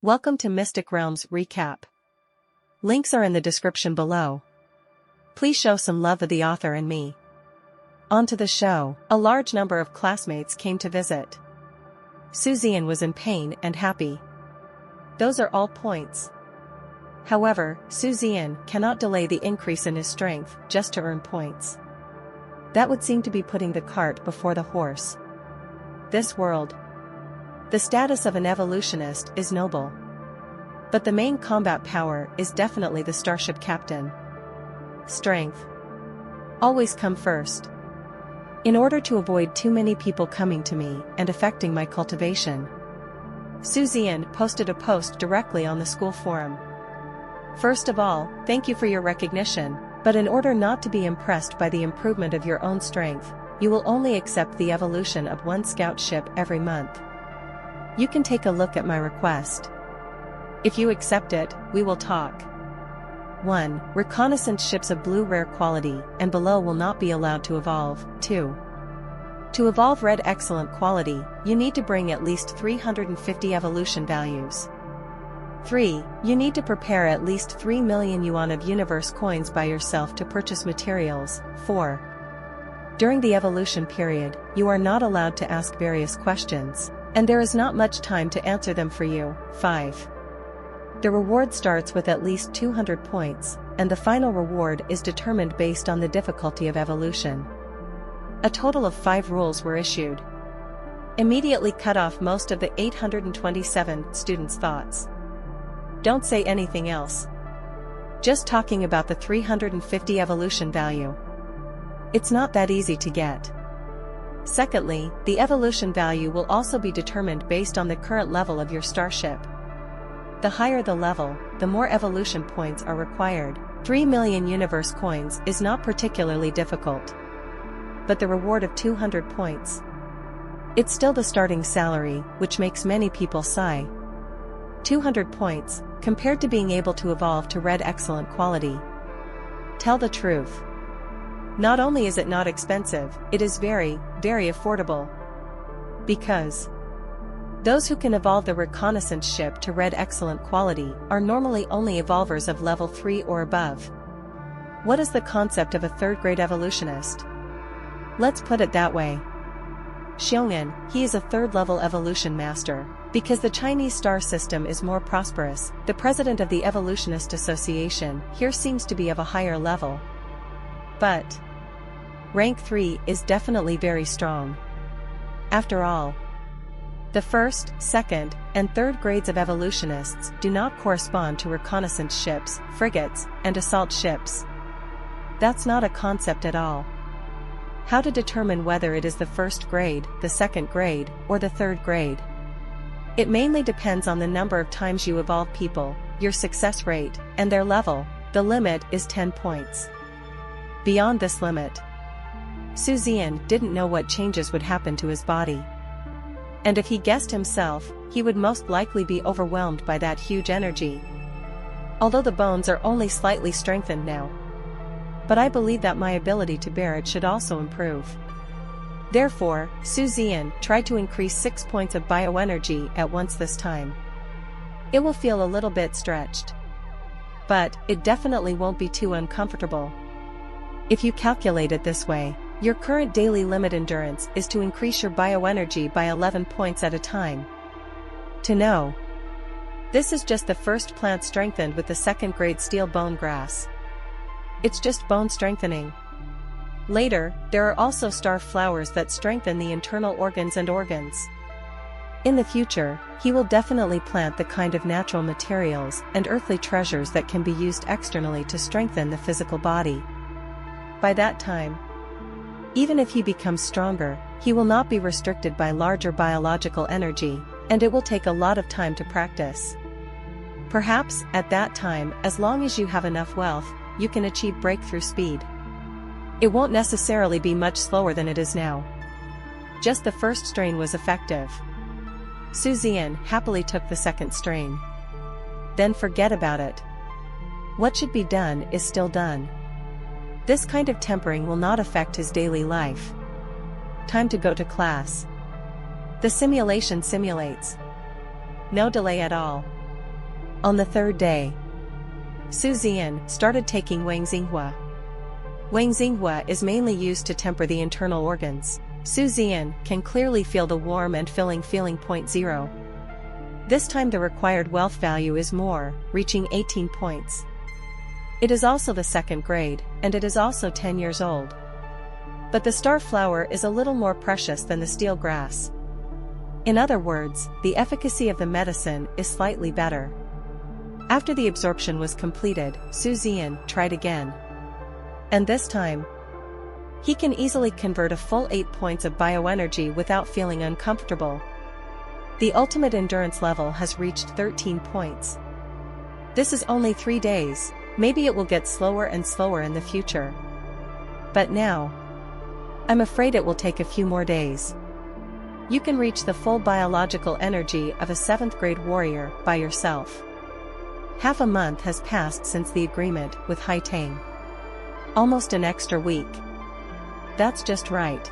Welcome to Mystic Realms Recap. Links are in the description below. Please show some love of the author and me. On to the show. A large number of classmates came to visit. Zian was in pain and happy. Those are all points. However, Zian cannot delay the increase in his strength just to earn points. That would seem to be putting the cart before the horse. This world. The status of an evolutionist is noble. But the main combat power is definitely the starship captain. Strength. Always come first. In order to avoid too many people coming to me and affecting my cultivation, Zian posted a post directly on the school forum. First of all, thank you for your recognition, but in order not to be impressed by the improvement of your own strength, you will only accept the evolution of one scout ship every month. You can take a look at my request. If you accept it, we will talk. 1. Reconnaissance ships of blue rare quality and below will not be allowed to evolve. 2. To evolve red excellent quality, you need to bring at least 350 evolution values. 3. You need to prepare at least 3 million yuan of universe coins by yourself to purchase materials. 4. During the evolution period, you are not allowed to ask various questions, and there is not much time to answer them for you. 5. The reward starts with at least 200 points, and the final reward is determined based on the difficulty of evolution. A total of 5 rules were issued. Immediately cut off most of the 827 students' thoughts. Don't say anything else. Just talking about the 350 evolution value. It's not that easy to get. Secondly, the evolution value will also be determined based on the current level of your starship. The higher the level, the more evolution points are required. 3 million universe coins is not particularly difficult. But the reward of 200 points. It's still the starting salary, which makes many people sigh. 200 points, compared to being able to evolve to red excellent quality. Tell the truth. Not only is it not expensive, it is very, very affordable. Because those who can evolve the reconnaissance ship to red excellent quality are normally only evolvers of level 3 or above. What is the concept of a third-grade evolutionist? Let's put it that way. Xiong'an, he is a third-level evolution master. Because the Chinese star system is more prosperous, the president of the Evolutionist Association here seems to be of a higher level. But rank 3 is definitely very strong. After all, the first, second, and third grades of evolutionists do not correspond to reconnaissance ships, frigates, and assault ships. That's not a concept at all. How to determine whether it is the first grade, the second grade, or the third grade? It mainly depends on the number of times you evolve people, your success rate, and their level. The limit is 10 points. Beyond this limit, Zian didn't know what changes would happen to his body. And if he guessed himself, he would most likely be overwhelmed by that huge energy. Although the bones are only slightly strengthened now. But I believe that my ability to bear it should also improve. Therefore, Zian tried to increase 6 points of bioenergy at once this time. It will feel a little bit stretched. But it definitely won't be too uncomfortable. If you calculate it this way, your current daily limit endurance is to increase your bioenergy by 11 points at a time. To know. This is just the first plant strengthened with the second grade steel bone grass. It's just bone strengthening. Later, there are also star flowers that strengthen the internal organs and organs. In the future, he will definitely plant the kind of natural materials and earthly treasures that can be used externally to strengthen the physical body. By that time, even if he becomes stronger, he will not be restricted by larger biological energy, and it will take a lot of time to practice. Perhaps, at that time, as long as you have enough wealth, you can achieve breakthrough speed. It won't necessarily be much slower than it is now. Just the first strain was effective. Zian happily took the second strain. Then forget about it. What should be done is still done. This kind of tempering will not affect his daily life. Time to go to class. The simulation simulates. No delay at all. On the third day, Zian started taking Manhwa. Manhwa is mainly used to temper the internal organs. Zian can clearly feel the warm and filling feeling. 0. This time the required wealth value is more, reaching 18 points. It is also the second grade, and it is also 10 years old. But the star flower is a little more precious than the steel grass. In other words, the efficacy of the medicine is slightly better. After the absorption was completed, Zian tried again. And this time, he can easily convert a full 8 points of bioenergy without feeling uncomfortable. The ultimate endurance level has reached 13 points. This is only 3 days, maybe it will get slower and slower in the future. But now, I'm afraid it will take a few more days. You can reach the full biological energy of a 7th grade warrior by yourself. Half a month has passed since the agreement with Haitang. Almost an extra week. That's just right.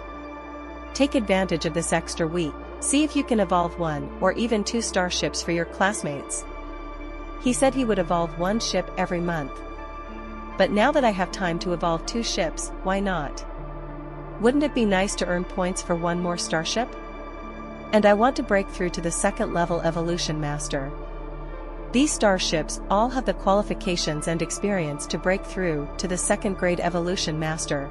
Take advantage of this extra week. See if you can evolve 1 or even 2 starships for your classmates. He said he would evolve 1 ship every month. But now that I have time to evolve 2 ships, why not? Wouldn't it be nice to earn points for 1 more starship? And I want to break through to the 2nd level evolution master. These starships all have the qualifications and experience to break through to the 2nd grade evolution master.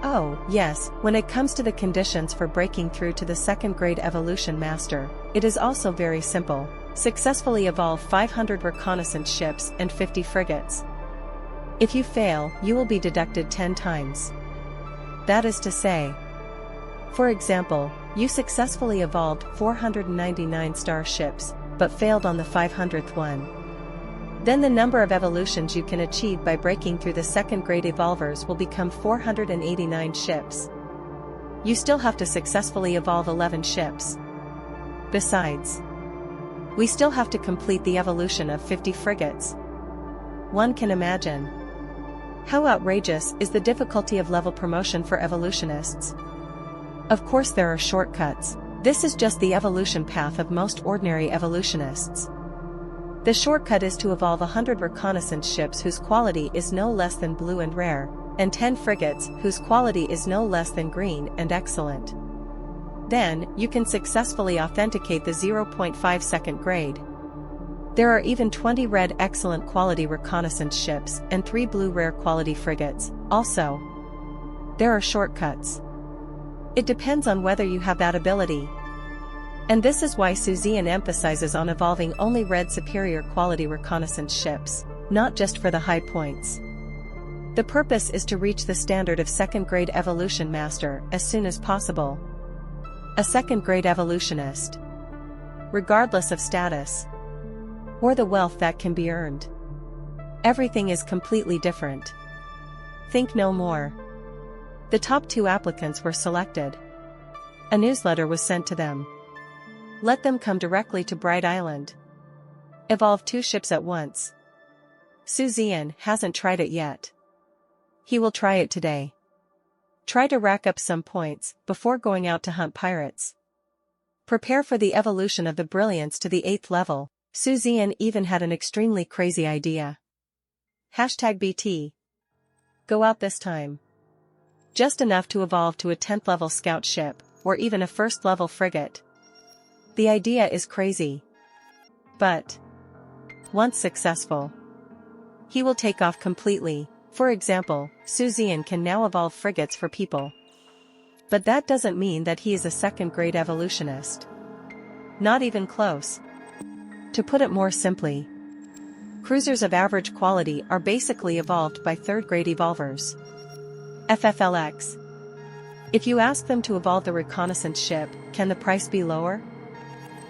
Oh, yes, when it comes to the conditions for breaking through to the 2nd grade evolution master, it is also very simple. Successfully evolve 500 reconnaissance ships and 50 frigates. If you fail, you will be deducted 10 times. That is to say, for example, you successfully evolved 499 starships, but failed on the 500th one. Then the number of evolutions you can achieve by breaking through the 2nd grade evolvers will become 489 ships. You still have to successfully evolve 11 ships. Besides, we still have to complete the evolution of 50 frigates. One can imagine how outrageous is the difficulty of level promotion for evolutionists. Of course there are shortcuts. This is just the evolution path of most ordinary evolutionists. The shortcut is to evolve 100 reconnaissance ships whose quality is no less than blue and rare, and 10 frigates whose quality is no less than green and excellent. Then, you can successfully authenticate the 0.5 2nd grade. There are even 20 red excellent quality reconnaissance ships and 3 blue rare quality frigates. Also, there are shortcuts. It depends on whether you have that ability. And this is why Zian emphasizes on evolving only red superior quality reconnaissance ships, not just for the high points. The purpose is to reach the standard of 2nd grade evolution master as soon as possible. A 2nd grade evolutionist, regardless of status, or the wealth that can be earned. Everything is completely different. Think no more. The top 2 applicants were selected. A newsletter was sent to them. Let them come directly to Bright Island. Evolve 2 ships at once. Zian hasn't tried it yet. He will try it today. Try to rack up some points before going out to hunt pirates. Prepare for the evolution of the brilliance to the 8th level. Zian even had an extremely crazy idea. #BT. Go out this time. Just enough to evolve to a 10th level scout ship, or even a 1st level frigate. The idea is crazy. But once successful, he will take off completely. For example, Zian can now evolve frigates for people. But that doesn't mean that he is a 2nd grade evolutionist. Not even close. To put it more simply, cruisers of average quality are basically evolved by 3rd grade evolvers. FFLX. If you ask them to evolve the reconnaissance ship, can the price be lower?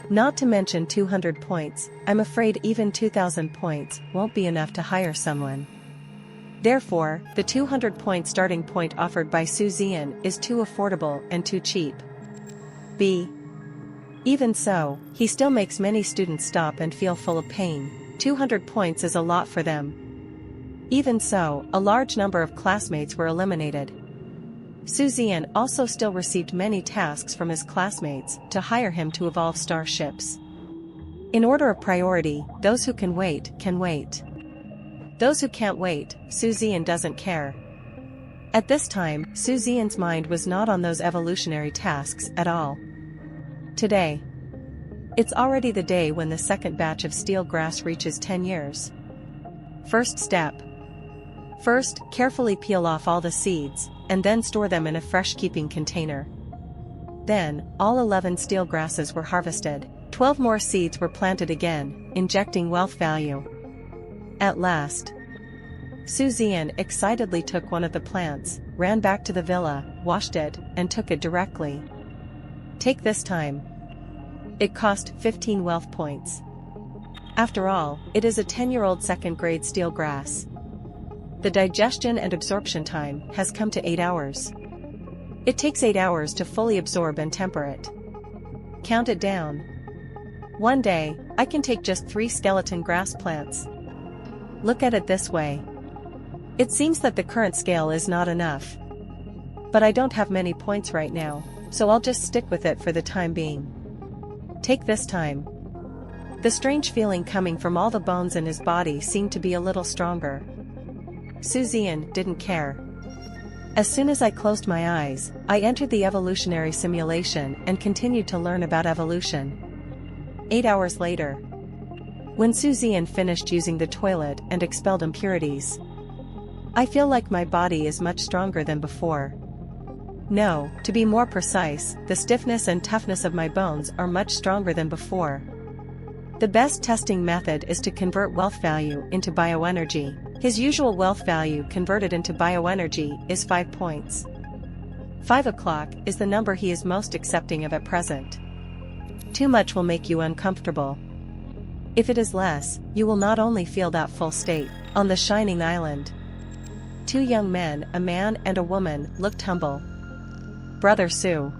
Not to mention 200 points, I'm afraid even 2,000 points won't be enough to hire someone. Therefore, the 200 point starting point offered by Zian is too affordable and too cheap. Even so, he still makes many students stop and feel full of pain. 200 points is a lot for them. Even so, a large number of classmates were eliminated. Zian also still received many tasks from his classmates to hire him to evolve starships. In order of priority, those who can wait, can wait. Those who can't wait, Zian doesn't care. At this time, Zian's mind was not on those evolutionary tasks at all. Today. It's already the day when the second batch of steel grass reaches 10 years. First step. First, carefully peel off all the seeds, and then store them in a fresh-keeping container. Then, all 11 steel grasses were harvested. 12 more seeds were planted again, injecting wealth value. At last. Zian excitedly took one of the plants, ran back to the villa, washed it, and took it directly. Take this time. It cost 15 wealth points. After all, it is a 10-year-old second-grade steel grass. The digestion and absorption time has come to 8 hours. It takes 8 hours to fully absorb and temper it. Count it down. One day, I can take just 3 skeleton grass plants. Look at it this way. It seems that the current scale is not enough. But I don't have many points right now, so I'll just stick with it for the time being. Take this time. The strange feeling coming from all the bones in his body seemed to be a little stronger. Zian didn't care. As soon as I closed my eyes, I entered the evolutionary simulation and continued to learn about evolution. 8 hours later. When Zian finished using the toilet and expelled impurities, I feel like my body is much stronger than before. No, to be more precise, the stiffness and toughness of my bones are much stronger than before. The best testing method is to convert wealth value into bioenergy. His usual wealth value converted into bioenergy is 5 points. 5 o'clock is the number he is most accepting of at present. Too much will make you uncomfortable. If it is less, you will not only feel that full state. On the shining island, 2 young men, a man and a woman, looked humble. Brother Sue.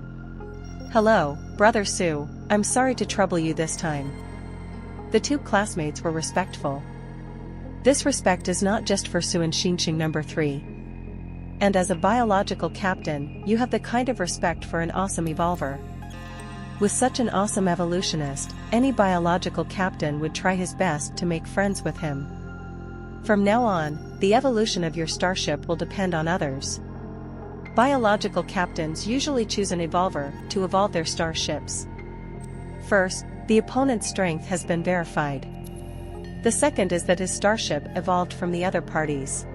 Hello, Brother Sue, I'm sorry to trouble you this time. The 2 classmates were respectful. This respect is not just for Sue and Xinxing number 3. And as a biological captain, you have the kind of respect for an awesome evolver. With such an awesome evolutionist, any biological captain would try his best to make friends with him. From now on, the evolution of your starship will depend on others. Biological captains usually choose an evolver to evolve their starships. First, the opponent's strength has been verified. The second is that his starship evolved from the other parties.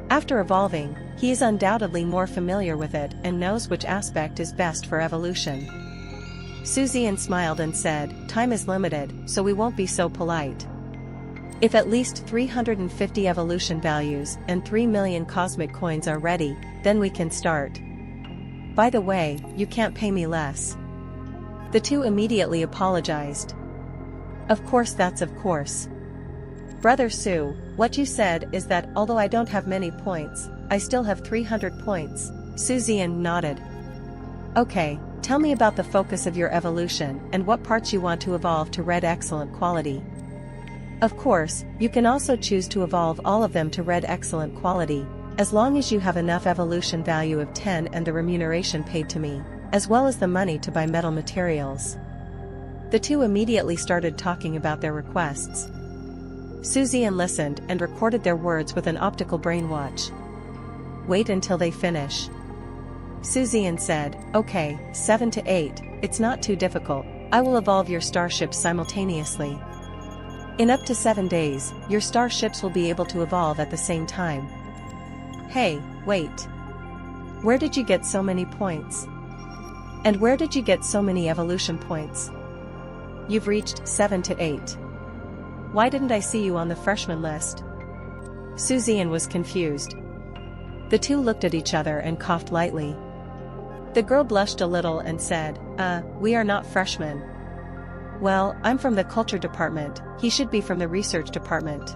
After evolving, he is undoubtedly more familiar with it and knows which aspect is best for evolution. Zian smiled and said, "Time is limited, so we won't be so polite. If at least 350 evolution values and 3 million cosmic coins are ready, then we can start. By the way, you can't pay me less." The 2 immediately apologized. Of course, that's of course. Brother Sue, what you said is that although I don't have many points, I still have 300 points. Zian nodded. Okay, tell me about the focus of your evolution and what parts you want to evolve to red excellent quality. Of course, you can also choose to evolve all of them to red excellent quality, as long as you have enough evolution value of 10 and the remuneration paid to me, as well as the money to buy metal materials. The 2 immediately started talking about their requests. Zian listened and recorded their words with an optical brain watch. Wait until they finish. Zian said, okay, 7 to 8, it's not too difficult, I will evolve your starships simultaneously. In up to 7 days, your starships will be able to evolve at the same time. Hey, wait. Where did you get so many points? And where did you get so many evolution points? You've reached 7 to 8. Why didn't I see you on the freshman list? Zian was confused. The 2 looked at each other and coughed lightly. The girl blushed a little and said, we are not freshmen. Well, I'm from the culture department, he should be from the research department.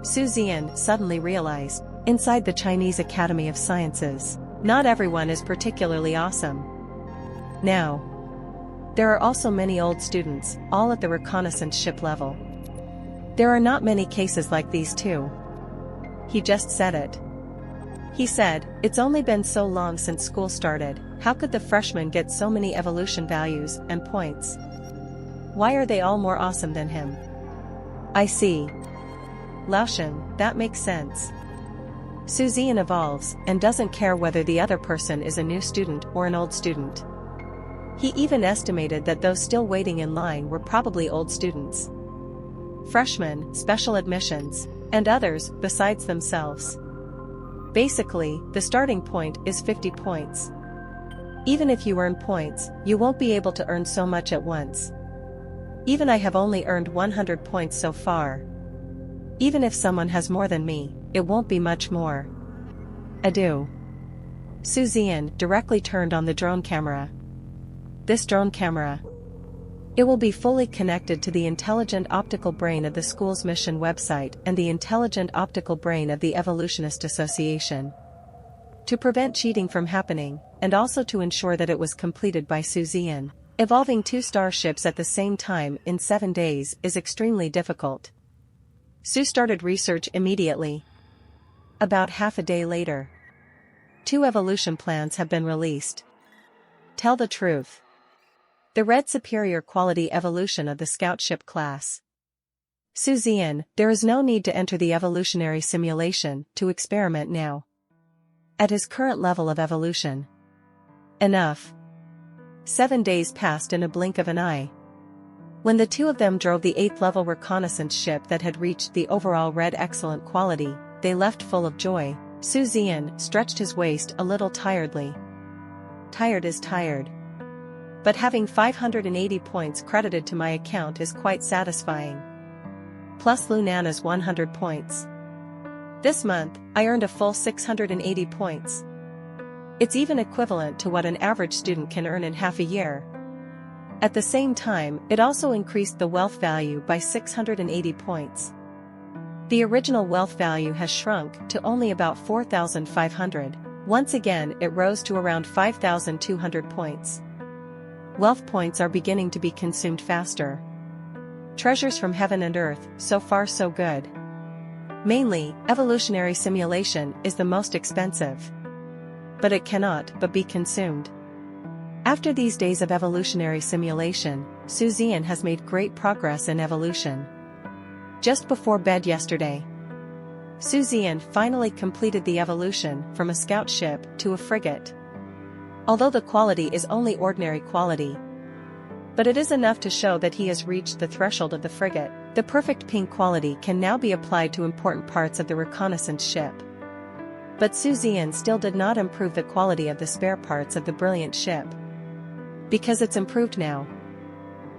Zian suddenly realized, inside the Chinese Academy of Sciences, not everyone is particularly awesome. Now, there are also many old students, all at the reconnaissance ship level. There are not many cases like these 2. He just said it. He said, it's only been so long since school started, how could the freshmen get so many evolution values and points? Why are they all more awesome than him? I see. Laoshan, that makes sense. Zian evolves, and doesn't care whether the other person is a new student or an old student. He even estimated that those still waiting in line were probably old students. Freshmen, special admissions, and others besides themselves. Basically, the starting point is 50 points. Even if you earn points, you won't be able to earn so much at once. Even I have only earned 100 points so far. Even if someone has more than me, it won't be much more. Adieu. Zian directly turned on the drone camera. This drone camera. It will be fully connected to the intelligent optical brain of the school's mission website and the intelligent optical brain of the Evolutionist Association. To prevent cheating from happening, and also to ensure that it was completed by Zian. Evolving 2 starships at the same time in 7 days is extremely difficult. Started research immediately. About half a day later, 2 evolution plans have been released. Tell the truth. The red superior quality evolution of the scout ship class. Zian, there is no need to enter the evolutionary simulation to experiment now. At his current level of evolution. Enough. 7 days passed in a blink of an eye. When the 2 of them drove the 8th level reconnaissance ship that had reached the overall red excellent quality, they left full of joy. Zian stretched his waist a little tiredly. Tired is tired. But having 580 points credited to my account is quite satisfying. Plus Lunana's 100 points. This month, I earned a full 680 points. It's even equivalent to what an average student can earn in half a year. At the same time, it also increased the wealth value by 680 points. The original wealth value has shrunk to only about 4,500. Once again, it rose to around 5,200 points. Wealth points are beginning to be consumed faster. Treasures from heaven and earth, so far so good. Mainly, evolutionary simulation is the most expensive. But it cannot but be consumed. After these days of evolutionary simulation, Zian has made great progress in evolution. Just before bed yesterday, Zian finally completed the evolution from a scout ship to a frigate. Although the quality is only ordinary quality, but it is enough to show that he has reached the threshold of the frigate. The perfect pink quality can now be applied to important parts of the reconnaissance ship. But Zian still did not improve the quality of the spare parts of the brilliant ship. Because it's improved now.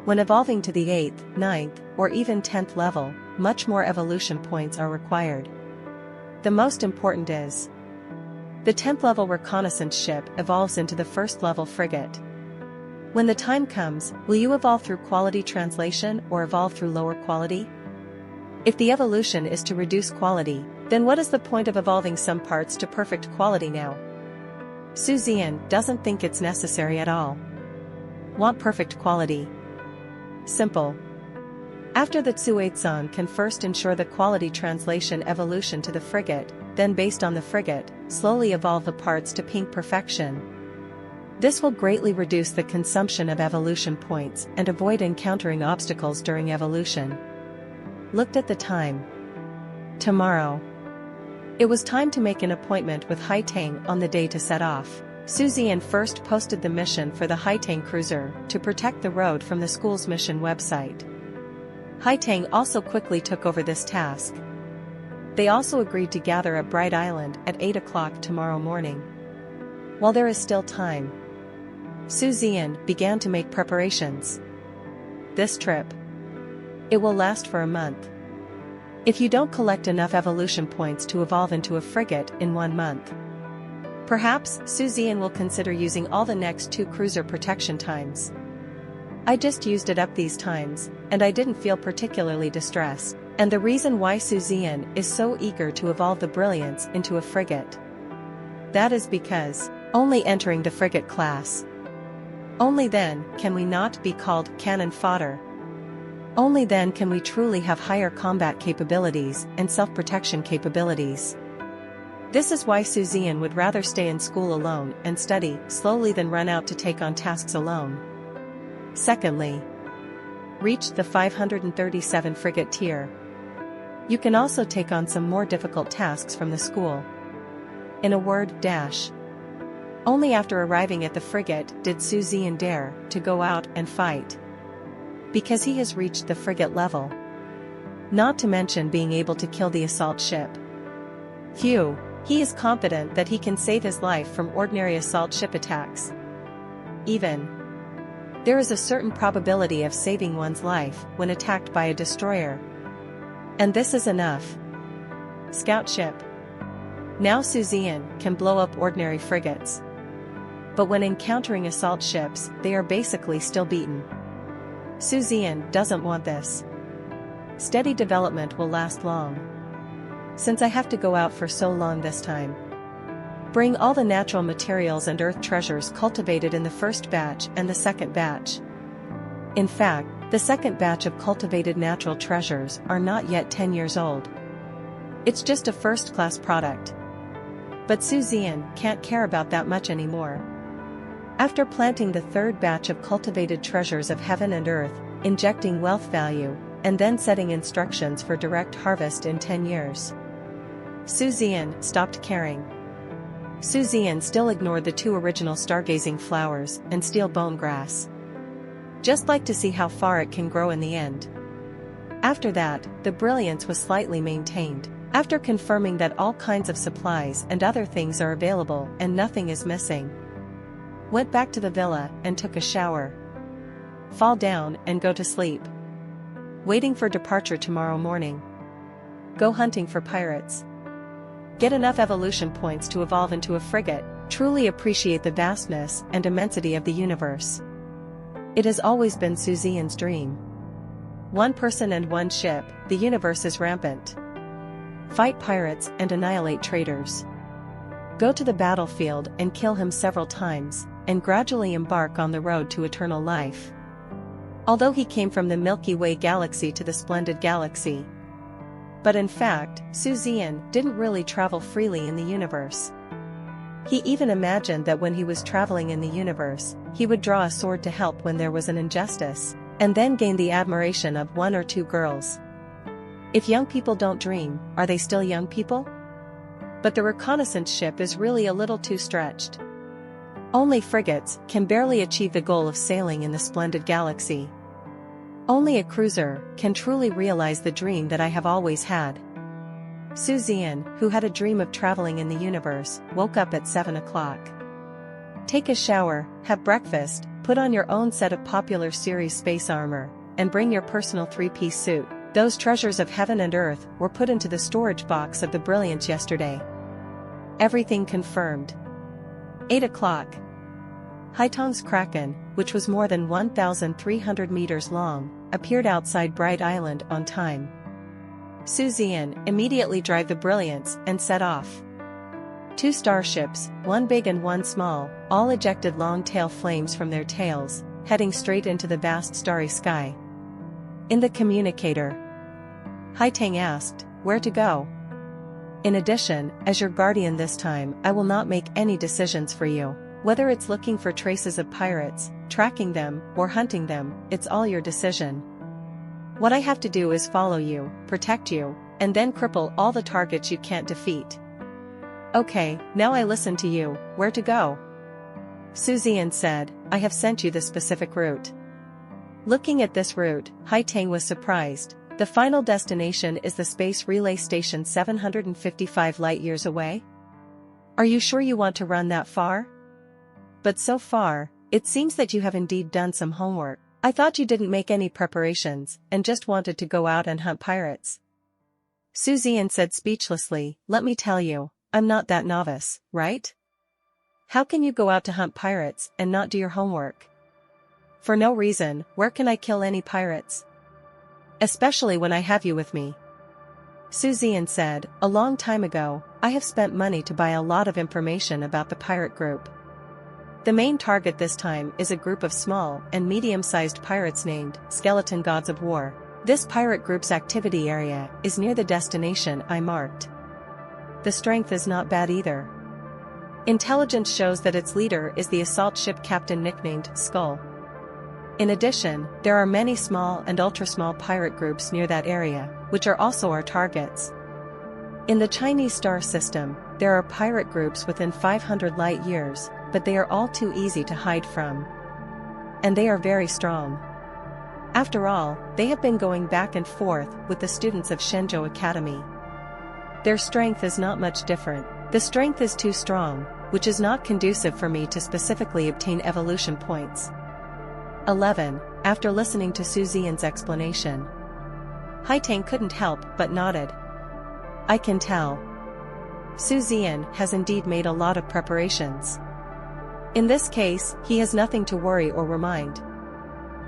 When evolving to the 8th, 9th, or even 10th level, much more evolution points are required. The most important is the 10th level reconnaissance ship evolves into the 1st level frigate. When the time comes, will you evolve through quality translation or evolve through lower quality? If the evolution is to reduce quality, then what is the point of evolving some parts to perfect quality now? Zian doesn't think it's necessary at all. Want perfect quality? Simple. After the Tsuetsan can first ensure the quality translation evolution to the frigate, then based on the frigate, slowly evolve the parts to pink perfection. This will greatly reduce the consumption of evolution points and avoid encountering obstacles during evolution. Looked at the time. Tomorrow. It was time to make an appointment with Haitang on the day to set off. Zian first posted the mission for the Haitang cruiser to protect the road from the school's mission website. Haitang also quickly took over this task. They also agreed to gather at Bright Island at 8 o'clock tomorrow morning. While there is still time, Zian began to make preparations. This trip. It will last for a month. If you don't collect enough evolution points to evolve into a frigate in 1 month, perhaps Zian will consider using all the next 2 cruiser protection times. I just used it up these times, and I didn't feel particularly distressed. And the reason why Zian is so eager to evolve the Brilliance into a frigate. That is because, only entering the frigate class. Only then can we not be called cannon fodder. Only then can we truly have higher combat capabilities and self-protection capabilities. This is why Zian would rather stay in school alone and study slowly than run out to take on tasks alone. Secondly, reached the 537 frigate tier. You can also take on some more difficult tasks from the school. In a word, dash. Only after arriving at the frigate did Zian dare to go out and fight. Because he has reached the frigate level. Not to mention being able to kill the assault ship. Phew, he is confident that he can save his life from ordinary assault ship attacks. Even. There is a certain probability of saving one's life when attacked by a destroyer. And this is enough. Scout ship. Now Zian can blow up ordinary frigates. But when encountering assault ships, they are basically still beaten. Zian doesn't want this. Steady development will last long. Since I have to go out for so long this time. Bring all the natural materials and earth treasures cultivated in the first batch and the second batch. In fact, the second batch of cultivated natural treasures are not yet 10 years old. It's just a first-class product. But Zian can't care about that much anymore. After planting the third batch of cultivated treasures of heaven and earth, injecting wealth value, and then setting instructions for direct harvest in 10 years. Zian stopped caring. Zian still ignored the 2 original stargazing flowers and steel bone grass. Just like to see how far it can grow in the end. After that, the brilliance was slightly maintained. After confirming that all kinds of supplies and other things are available and nothing is missing. Went back to the villa and took a shower. Fall down and go to sleep. Waiting for departure tomorrow morning. Go hunting for pirates. Get enough evolution points to evolve into a frigate, truly appreciate the vastness and immensity of the universe. It has always been Zian's dream. 1 person and 1 ship, the universe is rampant. Fight pirates and annihilate traitors. Go to the battlefield and kill him several times, and gradually embark on the road to eternal life. Although he came from the Milky Way galaxy to the splendid galaxy. But in fact, Zian didn't really travel freely in the universe. He even imagined that when he was traveling in the universe, he would draw a sword to help when there was an injustice, and then gain the admiration of 1 or 2 girls. If young people don't dream, are they still young people? But the reconnaissance ship is really a little too stretched. Only frigates can barely achieve the goal of sailing in the splendid galaxy. Only a cruiser can truly realize the dream that I have always had. Zian, who had a dream of traveling in the universe, woke up at 7 o'clock. Take a shower, have breakfast, put on your own set of popular series space armor, and bring your personal 3-piece suit. Those treasures of heaven and earth were put into the storage box of the Brilliance yesterday. Everything confirmed. 8 o'clock. Haitong's Kraken, which was more than 1,300 meters long, appeared outside Bright Island on time. Zian immediately drive the Brilliance and set off. 2 starships, 1 big and 1 small, all ejected long tail flames from their tails, heading straight into the vast starry sky. In the communicator, Haitong asked, "Where to go?" In addition, as your guardian this time, I will not make any decisions for you. Whether it's looking for traces of pirates, tracking them, or hunting them, it's all your decision. What I have to do is follow you, protect you, and then cripple all the targets you can't defeat. Okay, now I listen to you, where to go? Zian said, I have sent you the specific route. Looking at this route, Haitong was surprised. The final destination is the Space Relay Station 755 light-years away? Are you sure you want to run that far? But so far, it seems that you have indeed done some homework. I thought you didn't make any preparations, and just wanted to go out and hunt pirates. Zian said speechlessly, let me tell you, I'm not that novice, right? How can you go out to hunt pirates and not do your homework? For no reason, where can I kill any pirates? Especially when I have you with me. Zian said, a long time ago, I have spent money to buy a lot of information about the pirate group. The main target this time is a group of small and medium-sized pirates named Skeleton Gods of War. This pirate group's activity area is near the destination I marked. The strength is not bad either. Intelligence shows that its leader is the assault ship captain nicknamed Skull. In addition, there are many small and ultra-small pirate groups near that area, which are also our targets. In the Chinese star system, there are pirate groups within 500 light-years, but they are all too easy to hide from. And they are very strong. After all, they have been going back and forth with the students of Shenzhou Academy. Their strength is not much different. The strength is too strong, which is not conducive for me to specifically obtain evolution points. 11. After listening to Su Zian's explanation, Haitang couldn't help but nodded. I can tell. Su Zian has indeed made a lot of preparations. In this case, he has nothing to worry or remind.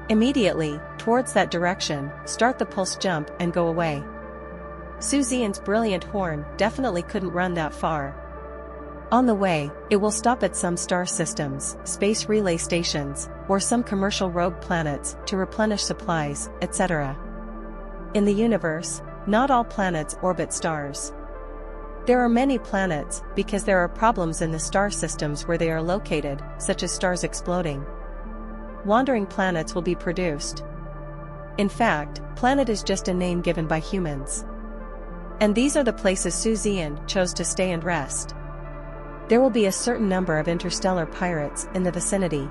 Immediately, towards that direction, start the pulse jump and go away. Su Zian's brilliant horn definitely couldn't run that far. On the way, it will stop at some star systems, space relay stations, or some commercial rogue planets to replenish supplies, etc. In the universe, not all planets orbit stars. There are many planets because there are problems in the star systems where they are located, such as stars exploding. Wandering planets will be produced. In fact, planet is just a name given by humans. And these are the places Su Zian chose to stay and rest. There will be a certain number of interstellar pirates in the vicinity.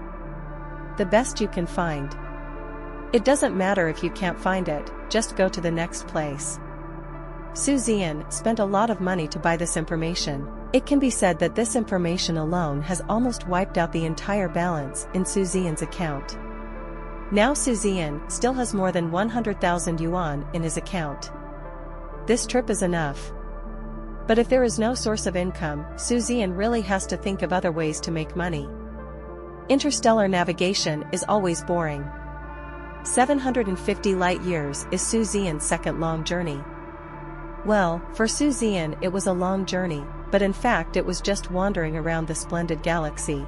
The best you can find. It doesn't matter if you can't find it, just go to the next place. Su Zian spent a lot of money to buy this information. It can be said that this information alone has almost wiped out the entire balance in Su Zian's account. Now Su Zian still has more than 100,000 yuan in his account. This trip is enough. But if there is no source of income, Su Zian really has to think of other ways to make money. Interstellar navigation is always boring. 750 light-years is Su Zian's second long journey. Well, for Su Zian it was a long journey, but in fact it was just wandering around the splendid galaxy.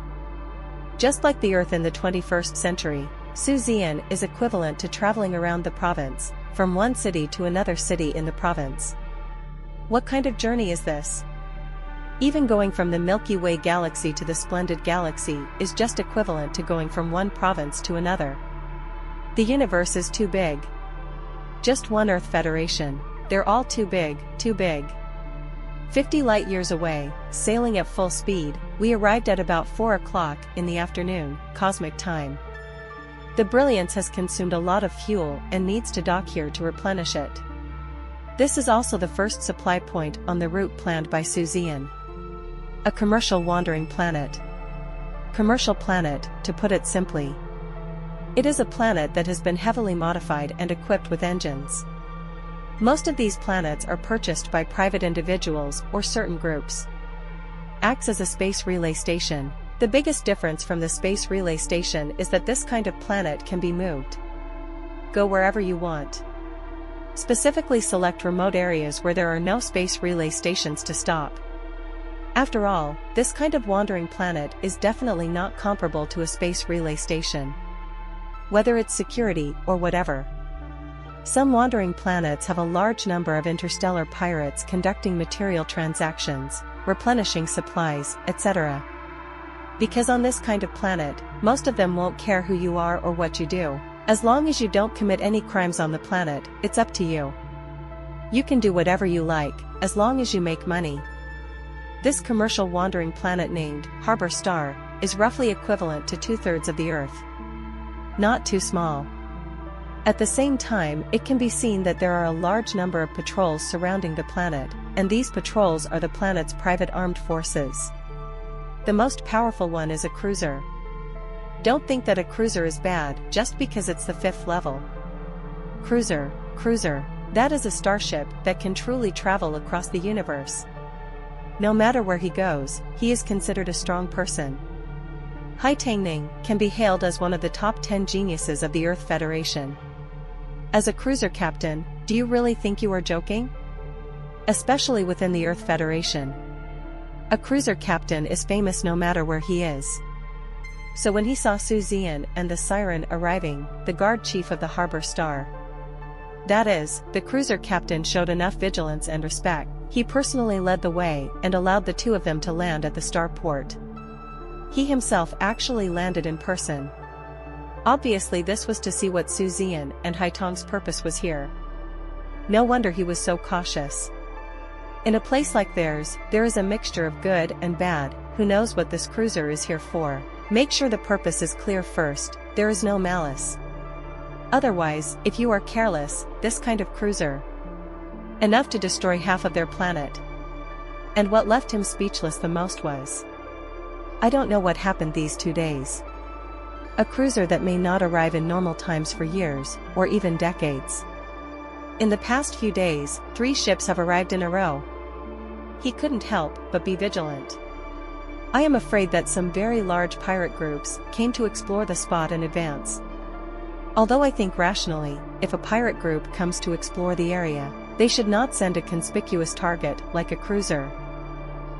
Just like the Earth in the 21st century, Su Zian is equivalent to traveling around the province, from one city to another city in the province. What kind of journey is this? Even going from the Milky Way galaxy to the splendid galaxy is just equivalent to going from one province to another. The universe is too big. Just one Earth Federation. They're all too big, too big. 50 light-years away, sailing at full speed, we arrived at about 4 o'clock in the afternoon, cosmic time. The Brilliance has consumed a lot of fuel and needs to dock here to replenish it. This is also the first supply point on the route planned by Su Zian. A commercial wandering planet. Commercial planet, to put it simply. It is a planet that has been heavily modified and equipped with engines. Most of these planets are purchased by private individuals or certain groups. Acts as a space relay station. The biggest difference from the space relay station is that this kind of planet can be moved. Go wherever you want. Specifically select remote areas where there are no space relay stations to stop. After all, this kind of wandering planet is definitely not comparable to a space relay station. Whether it's security or whatever. Some wandering planets have a large number of interstellar pirates conducting material transactions, replenishing supplies, etc. Because on this kind of planet, most of them won't care who you are or what you do. As long as you don't commit any crimes on the planet, it's up to you. You can do whatever you like, as long as you make money. This commercial wandering planet named Harbor Star is roughly equivalent to 2/3 of the Earth. Not too small. At the same time, it can be seen that there are a large number of patrols surrounding the planet, and these patrols are the planet's private armed forces. The most powerful one is a cruiser. Don't think that a cruiser is bad just because it's the 5th level. Cruiser, that is a starship that can truly travel across the universe. No matter where he goes, he is considered a strong person. Haitang can be hailed as one of the top 10 geniuses of the Earth Federation. As a cruiser captain, do you really think you are joking? Especially within the Earth Federation. A cruiser captain is famous no matter where he is. So when he saw Su Zian and the siren arriving, the guard chief of the Harbor Star, that is, the cruiser captain, showed enough vigilance and respect. He personally led the way and allowed the two of them to land at the starport. He himself actually landed in person. Obviously this was to see what Zian and Haitong's purpose was here. No wonder he was so cautious. In a place like theirs, there is a mixture of good and bad. Who knows what this cruiser is here for? Make sure the purpose is clear first, there is no malice. Otherwise, if you are careless, this kind of cruiser, enough to destroy half of their planet. And what left him speechless the most was, I don't know what happened these 2 days. A cruiser that may not arrive in normal times for years, or even decades. In the past few days, 3 ships have arrived in a row. He couldn't help but be vigilant. I am afraid that some very large pirate groups came to explore the spot in advance. Although I think rationally, if a pirate group comes to explore the area, they should not send a conspicuous target like a cruiser.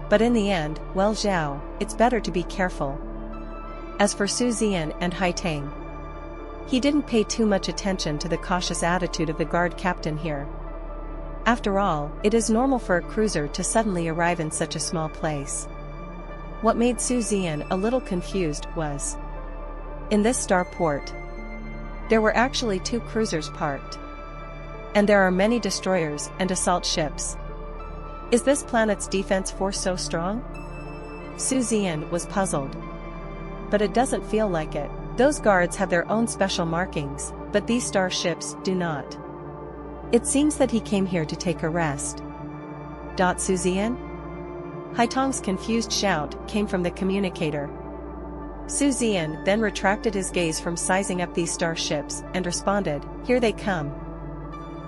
But in the end, well Zhao, it's better to be careful. As for Zian and Haitong, he didn't pay too much attention to the cautious attitude of the guard captain here. After all, it is normal for a cruiser to suddenly arrive in such a small place. What made Zian a little confused was, in this starport, there were actually 2 cruisers parked. And there are many destroyers and assault ships. Is this planet's defense force so strong? Zian was puzzled. But it doesn't feel like it. Those guards have their own special markings, but these starships do not. It seems that he came here to take a rest. Zian? Haitong's confused shout came from the communicator. Zian then retracted his gaze from sizing up these starships and responded, here they come.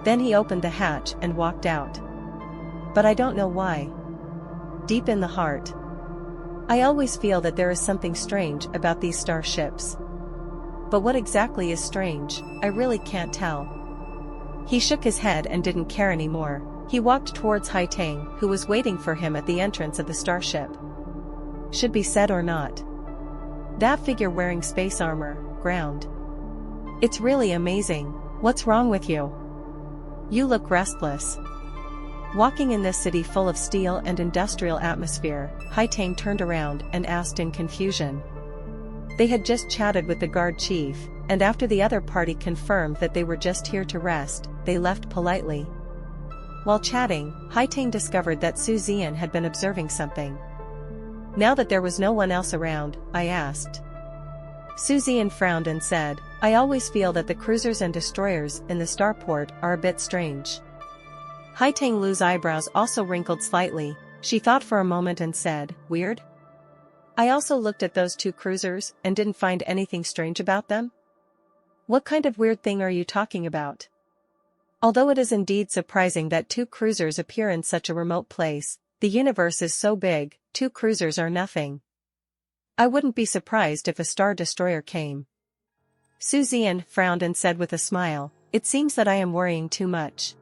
Then he opened the hatch and walked out. But I don't know why. Deep in the heart, I always feel that there is something strange about these starships. But what exactly is strange, I really can't tell. He shook his head and didn't care anymore. He walked towards Haitong, who was waiting for him at the entrance of the starship. Should be said or not, that figure wearing space armor, ground. It's really amazing. What's wrong with you? You look restless. Walking in this city full of steel and industrial atmosphere, Haitong turned around and asked in confusion. They had just chatted with the guard chief, and after the other party confirmed that they were just here to rest, they left politely. While chatting, Haitong discovered that Zian had been observing something. Now that there was no one else around, I asked. Zian frowned and said, I always feel that the cruisers and destroyers in the starport are a bit strange. Haitong Lu's eyebrows also wrinkled slightly. She thought for a moment and said, weird? I also looked at those 2 cruisers and didn't find anything strange about them. What kind of weird thing are you talking about? Although it is indeed surprising that 2 cruisers appear in such a remote place, the universe is so big, 2 cruisers are nothing. I wouldn't be surprised if a star destroyer came. Zian frowned and said with a smile, it seems that I am worrying too much.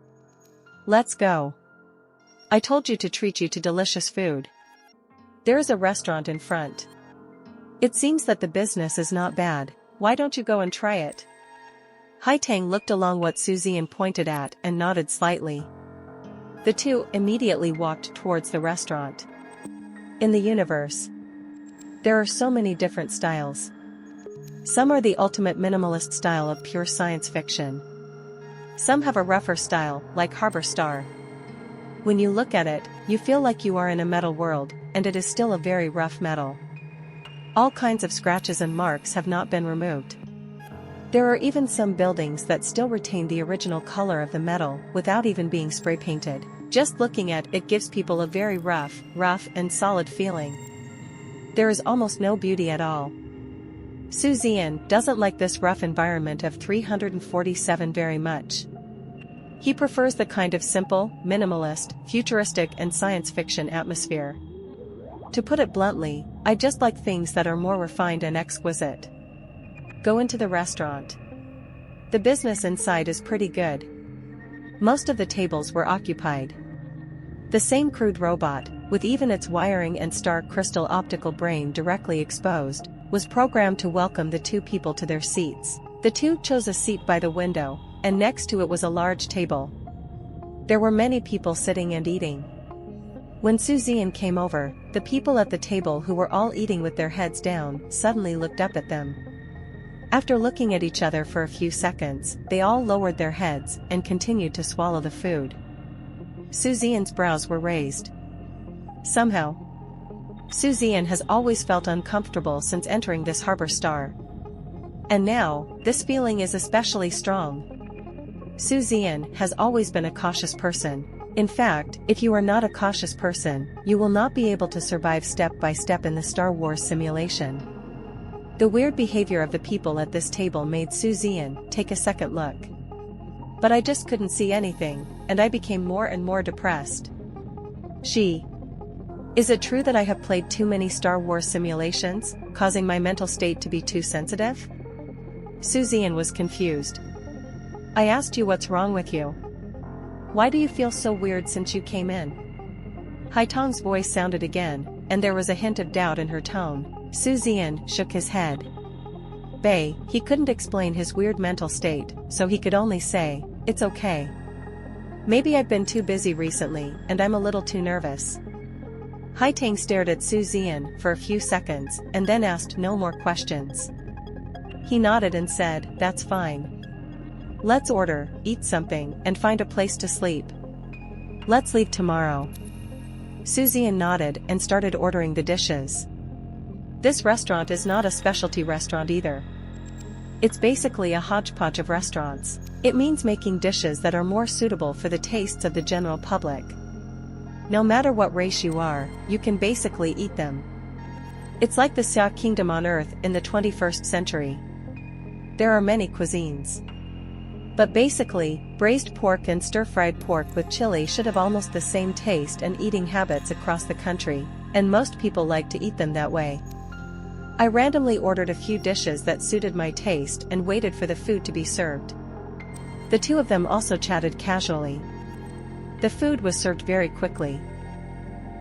Let's go. I told you to treat you to delicious food. There is a restaurant in front. It seems that the business is not bad, why don't you go and try it? Haitong looked along what Zian pointed at and nodded slightly. The 2 immediately walked towards the restaurant. In the universe, there are so many different styles. Some are the ultimate minimalist style of pure science fiction. Some have a rougher style, like Harbor Star. When you look at it, you feel like you are in a metal world, and it is still a very rough metal. All kinds of scratches and marks have not been removed. There are even some buildings that still retain the original color of the metal without even being spray painted. Just looking at it gives people a very rough and solid feeling. There is almost no beauty at all. Zian doesn't like this rough environment of 347 very much. He prefers the kind of simple, minimalist, futuristic and science fiction atmosphere. To put it bluntly, I just like things that are more refined and exquisite. Go into the restaurant. The business inside is pretty good. Most of the tables were occupied. The same crude robot, with even its wiring and star crystal optical brain directly exposed, was programmed to welcome the 2 people to their seats. The 2 chose a seat by the window, and next to it was a large table. There were many people sitting and eating. When Zian came over, the people at the table who were all eating with their heads down suddenly looked up at them. After looking at each other for a few seconds, they all lowered their heads and continued to swallow the food. Zian's brows were raised. Somehow, Zian has always felt uncomfortable since entering this harbor star. And now, this feeling is especially strong. Zian has always been a cautious person. In fact, if you are not a cautious person, you will not be able to survive step by step in the Star Wars simulation. The weird behavior of the people at this table made Zian take a second look. But I just couldn't see anything, and I became more and more depressed. Is it true that I have played too many Star Wars simulations, causing my mental state to be too sensitive? Zian was confused. I asked you what's wrong with you. Why do you feel so weird since you came in? Haitong's voice sounded again, and there was a hint of doubt in her tone. Zian shook his head. He couldn't explain his weird mental state, so he could only say, "It's okay. Maybe I've been too busy recently, and I'm a little too nervous." Haitong stared at Zian for a few seconds, and then asked no more questions. He nodded and said, "That's fine. Let's order, eat something, and find a place to sleep. Let's leave tomorrow." Zian nodded and started ordering the dishes. This restaurant is not a specialty restaurant either. It's basically a hodgepodge of restaurants. It means making dishes that are more suitable for the tastes of the general public. No matter what race you are, you can basically eat them. It's like the Xia Kingdom on Earth in the 21st century. There are many cuisines. But basically, braised pork and stir-fried pork with chili should have almost the same taste and eating habits across the country, and most people like to eat them that way. I randomly ordered a few dishes that suited my taste and waited for the food to be served. The two of them also chatted casually. The food was served very quickly.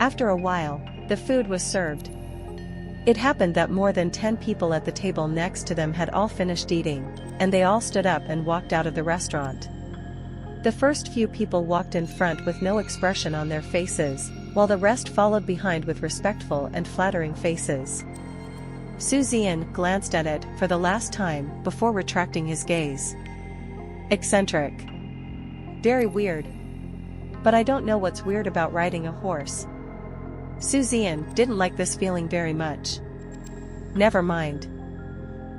After a while, the food was served. It happened that more than 10 people at the table next to them had all finished eating, and they all stood up and walked out of the restaurant. The first few people walked in front with no expression on their faces, while the rest followed behind with respectful and flattering faces. Zian glanced at it for the last time before retracting his gaze. Eccentric. Very weird. But I don't know what's weird about riding a horse. Zian didn't like this feeling very much. Never mind.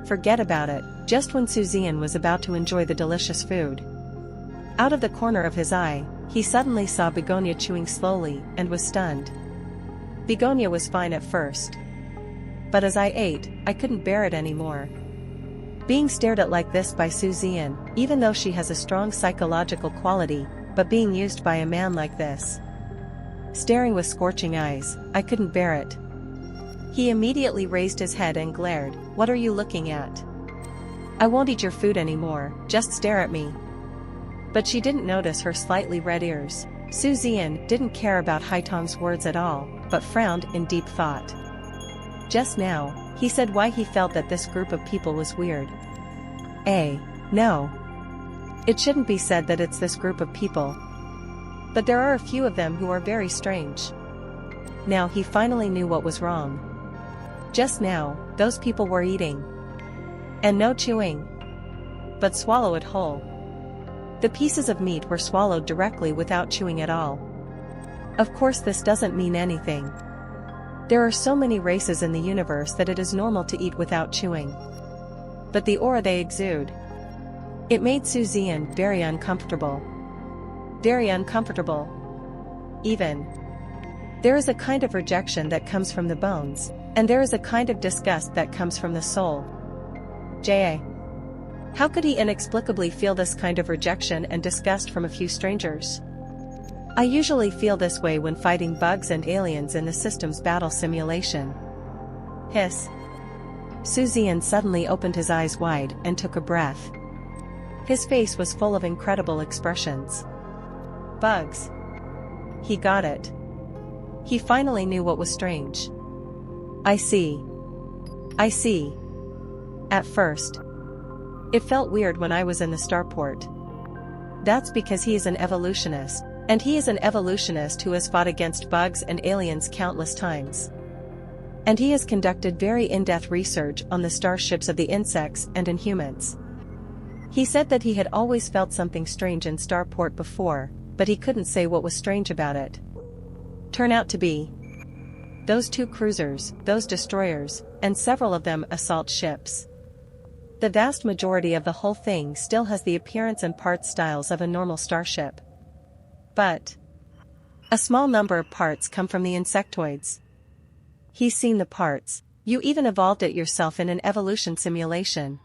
Forget about it. Just when Zian was about to enjoy the delicious food, out of the corner of his eye, he suddenly saw Begonia chewing slowly and was stunned. Begonia was fine at first. But as I ate, I couldn't bear it anymore. Being stared at like this by Zian, even though she has a strong psychological quality, but being used by a man like this, staring with scorching eyes, I couldn't bear it. He immediately raised his head and glared, "What are you looking at? I won't eat your food anymore, just stare at me." But she didn't notice her slightly red ears. Zian didn't care about Haitong's words at all, but frowned in deep thought. Just now, he said why he felt that this group of people was weird. No. It shouldn't be said that it's this group of people. But there are a few of them who are very strange. Now he finally knew what was wrong. Just now, those people were eating. And no chewing. But swallow it whole. The pieces of meat were swallowed directly without chewing at all. Of course this doesn't mean anything. There are so many races in the universe that it is normal to eat without chewing. But the aura they exude, it made Zian very uncomfortable. Very uncomfortable. Even. There is a kind of rejection that comes from the bones, and there is a kind of disgust that comes from the soul. How could he inexplicably feel this kind of rejection and disgust from a few strangers? I usually feel this way when fighting bugs and aliens in the system's battle simulation. Hiss. Zian suddenly opened his eyes wide and took a breath. His face was full of incredible expressions. Bugs. He got it. He finally knew what was strange. I see. At first, it felt weird when I was in the starport. That's because he is an evolutionist, and he is an evolutionist who has fought against bugs and aliens countless times. And he has conducted very in-depth research on the starships of the insects and Inhumans. He said that he had always felt something strange in Starport before, but he couldn't say what was strange about it. Turn out to be those 2 cruisers, those destroyers, and several of them assault ships. The vast majority of the whole thing still has the appearance and part styles of a normal starship. But a small number of parts come from the insectoids. He's seen the parts. You even evolved it yourself in an evolution simulation.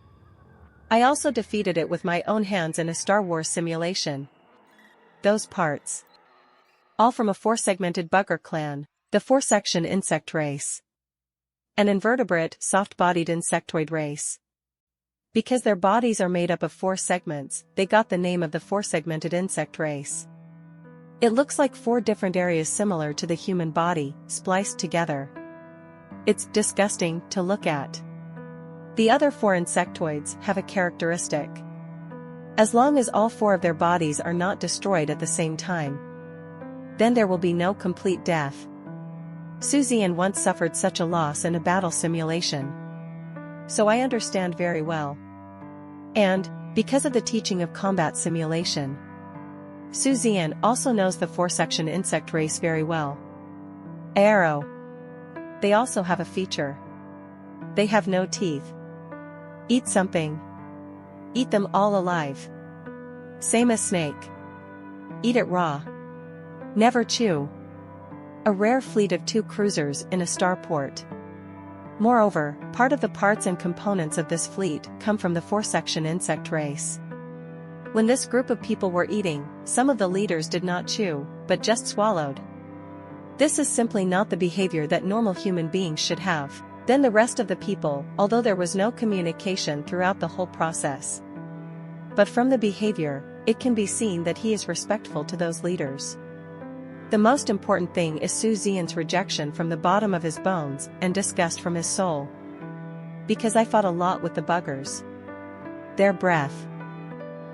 I also defeated it with my own hands in a Star Wars simulation. Those parts. All from a 4-segmented bugger clan, the 4-section insect race. An invertebrate, soft-bodied insectoid race. Because their bodies are made up of 4 segments, they got the name of the 4-segmented insect race. It looks like 4 different areas similar to the human body, spliced together. It's disgusting to look at. The other 4 insectoids have a characteristic. As long as all 4 of their bodies are not destroyed at the same time, then there will be no complete death. Zian once suffered such a loss in a battle simulation. So I understand very well. And, because of the teaching of combat simulation, Zian also knows the 4-section insect race very well. Arrow. They also have a feature. They have no teeth. Eat something. Eat them all alive. Same as snake. Eat it raw. Never chew. A rare fleet of 2 cruisers in a starport. Moreover, part of the parts and components of this fleet come from the 4-section insect race. When this group of people were eating, some of the leaders did not chew, but just swallowed. This is simply not the behavior that normal human beings should have. Then the rest of the people, although there was no communication throughout the whole process. But from the behavior, it can be seen that he is respectful to those leaders. The most important thing is Zian's rejection from the bottom of his bones and disgust from his soul. Because I fought a lot with the buggers. Their breath.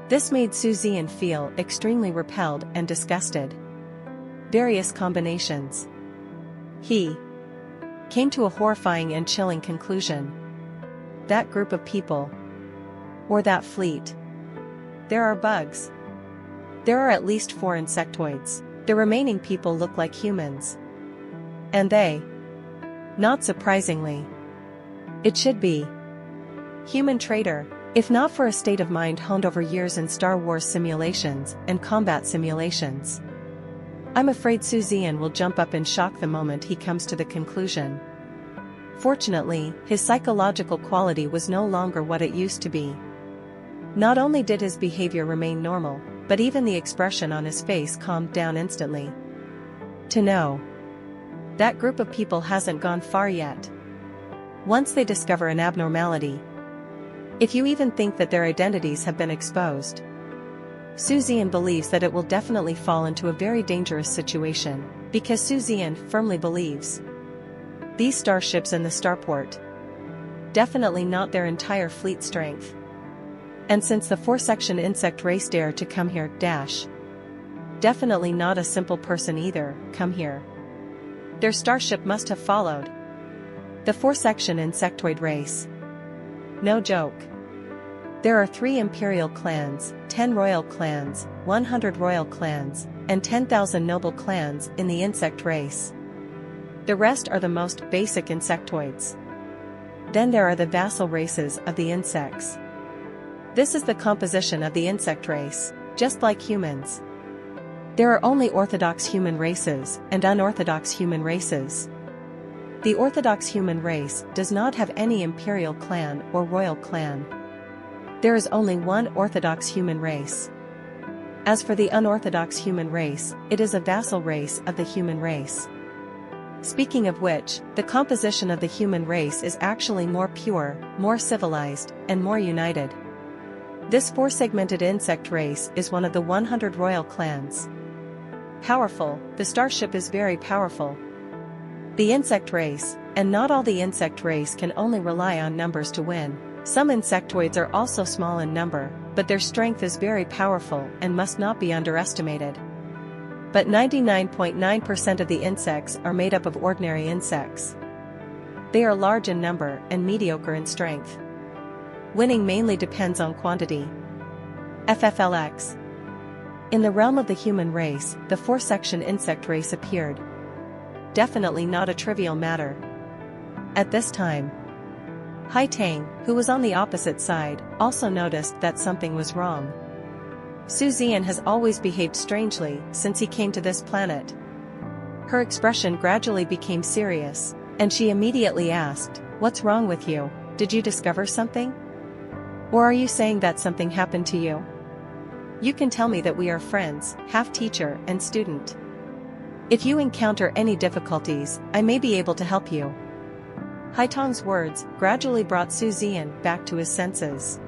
This made Zian feel extremely repelled and disgusted. Various combinations. He came to a horrifying and chilling conclusion. That group of people. Or that fleet. There are bugs. There are at least 4 insectoids. The remaining people look like humans. And they. Not surprisingly. It should be. Human traitor, if not for a state of mind honed over years in Star Wars simulations and combat simulations. I'm afraid Zian will jump up in shock the moment he comes to the conclusion. Fortunately, his psychological quality was no longer what it used to be. Not only did his behavior remain normal, but even the expression on his face calmed down instantly. To know. That group of people hasn't gone far yet. Once they discover an abnormality. If you even think that their identities have been exposed. Zian believes that it will definitely fall into a very dangerous situation, because Zian firmly believes. These starships in the starport. Definitely not their entire fleet strength. And since the 4-section insect race dare to come here, definitely not a simple person either, come here. Their starship must have followed. The 4-section insectoid race. No joke. There are 3 imperial clans, 10 royal clans, 100 royal clans, and 10,000 noble clans in the insect race. The rest are the most basic insectoids. Then there are the vassal races of the insects. This is the composition of the insect race, just like humans. There are only orthodox human races and unorthodox human races. The orthodox human race does not have any imperial clan or royal clan. There is only one orthodox human race. As for the unorthodox human race, it is a vassal race of the human race. Speaking of which, the composition of the human race is actually more pure, more civilized, and more united. This 4-segmented insect race is one of the 100 royal clans. Powerful, the starship is very powerful. The insect race, and not all the insect race can only rely on numbers to win. Some insectoids are also small in number, but their strength is very powerful and must not be underestimated. But 99.9% of the insects are made up of ordinary insects. They are large in number and mediocre in strength. Winning mainly depends on quantity. FFLX. In the realm of the human race, the four-section insect race appeared. Definitely not a trivial matter. At this time, Hai Tang, who was on the opposite side, also noticed that something was wrong. Zian has always behaved strangely since he came to this planet. Her expression gradually became serious, and she immediately asked, "What's wrong with you? Did you discover something? Or are you saying that something happened to you? You can tell me that we are friends, half teacher and student. If you encounter any difficulties, I may be able to help you." Hai Tang's words gradually brought Zian back to his senses.